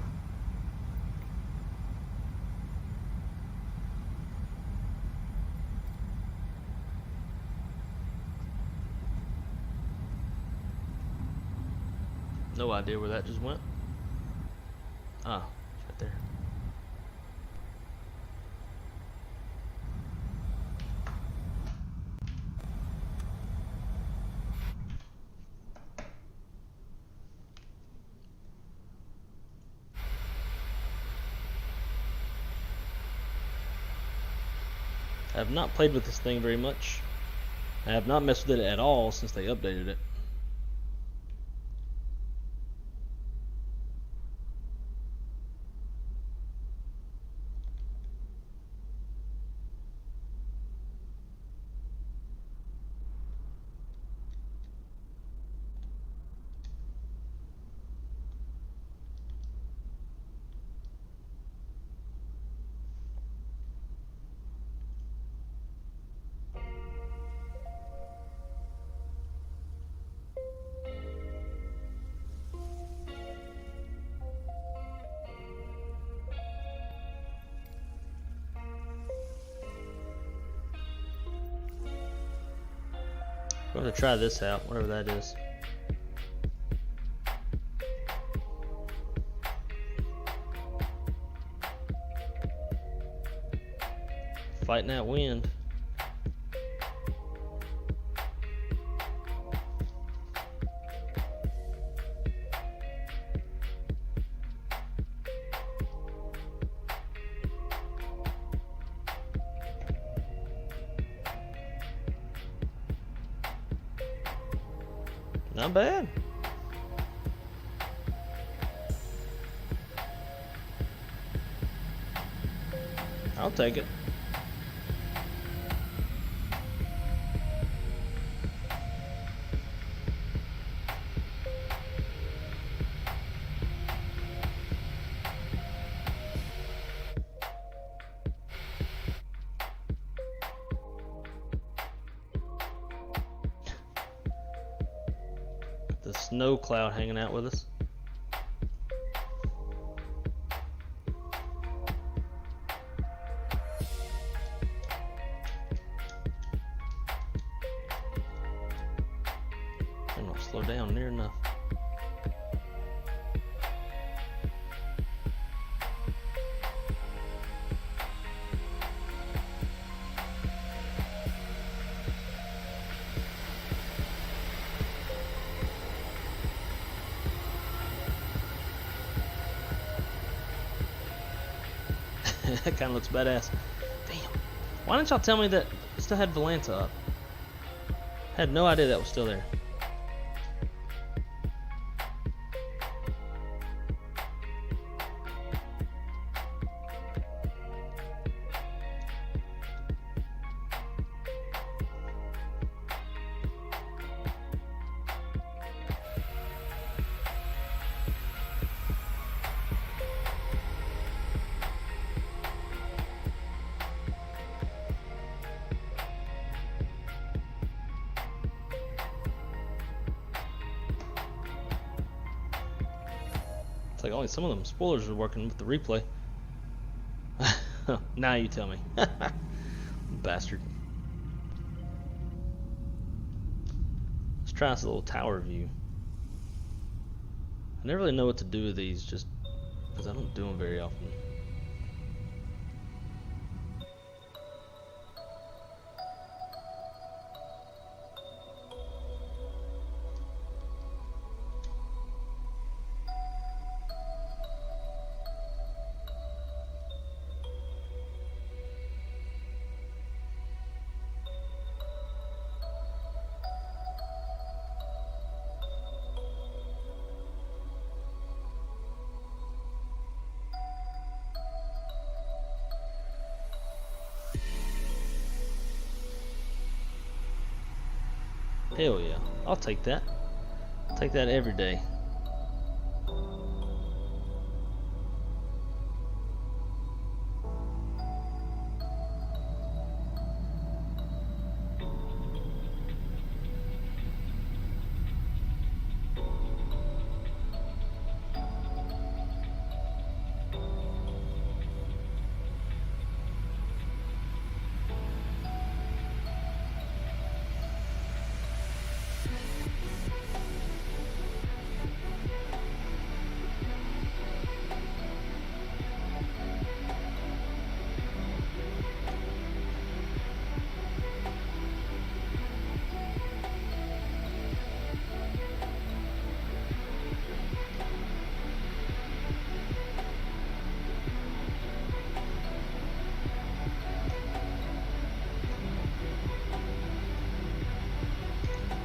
No idea where that just went. Ah, it's right there. I have not played with this thing very much. I have not messed with it at all since they updated it. We're going to try this out, whatever that is. Fighting that wind. Not bad. I'll take it. The snow cloud hanging out with us. I don't slow down near enough. That kind of looks badass. Damn. Why didn't y'all tell me that it still had Volanta up? Had no idea that was still there. It's like only some of them spoilers are working with the replay. Now you tell me. Bastard. Let's try this little tower view. I never really know what to do with these just because I don't do them very often. Hell yeah, I'll take that. I'll take that every day.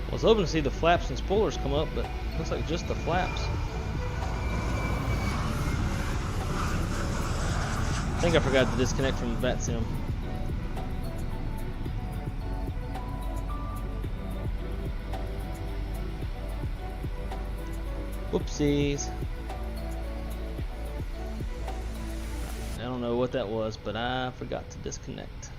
I was hoping to see the flaps and spoilers come up, but looks like just the flaps. I think I forgot to disconnect from VATSIM. Whoopsies. I don't know what that was, but I forgot to disconnect.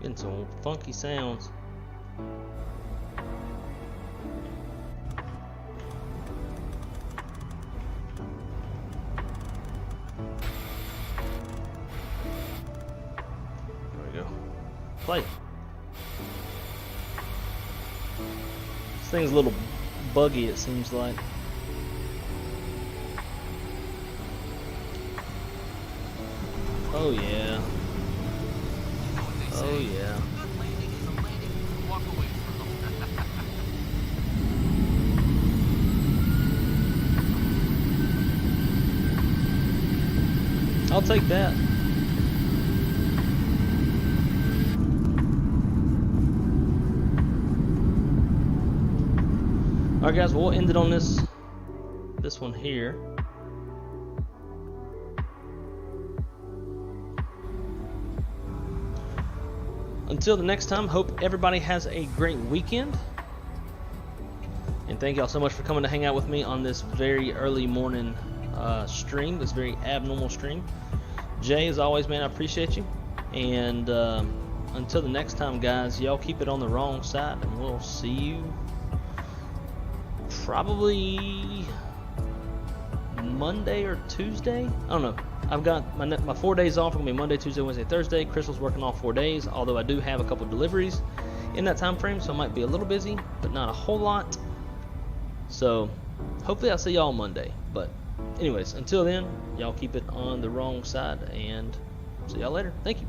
Getting some funky sounds. There we go. Play. This thing's a little buggy, it seems like. Oh yeah. Oh yeah. I'll take that. Alright guys, we'll end it on this one here. Until the next time, hope everybody has a great weekend. And thank y'all so much for coming to hang out with me on this very early morning stream, this very abnormal stream. Jay, as always, man, I appreciate you. And until the next time, guys, y'all keep it on the wrong side, and we'll see you probably Monday or Tuesday. I don't know. I've got my 4 days off. Are gonna be Monday, Tuesday, Wednesday, Thursday. Crystal's working all 4 days, although I do have a couple deliveries in that time frame, so I might be a little busy, but not a whole lot. So hopefully I'll see y'all Monday. But anyways, until then, y'all keep it on the wrong side, and see y'all later. Thank you.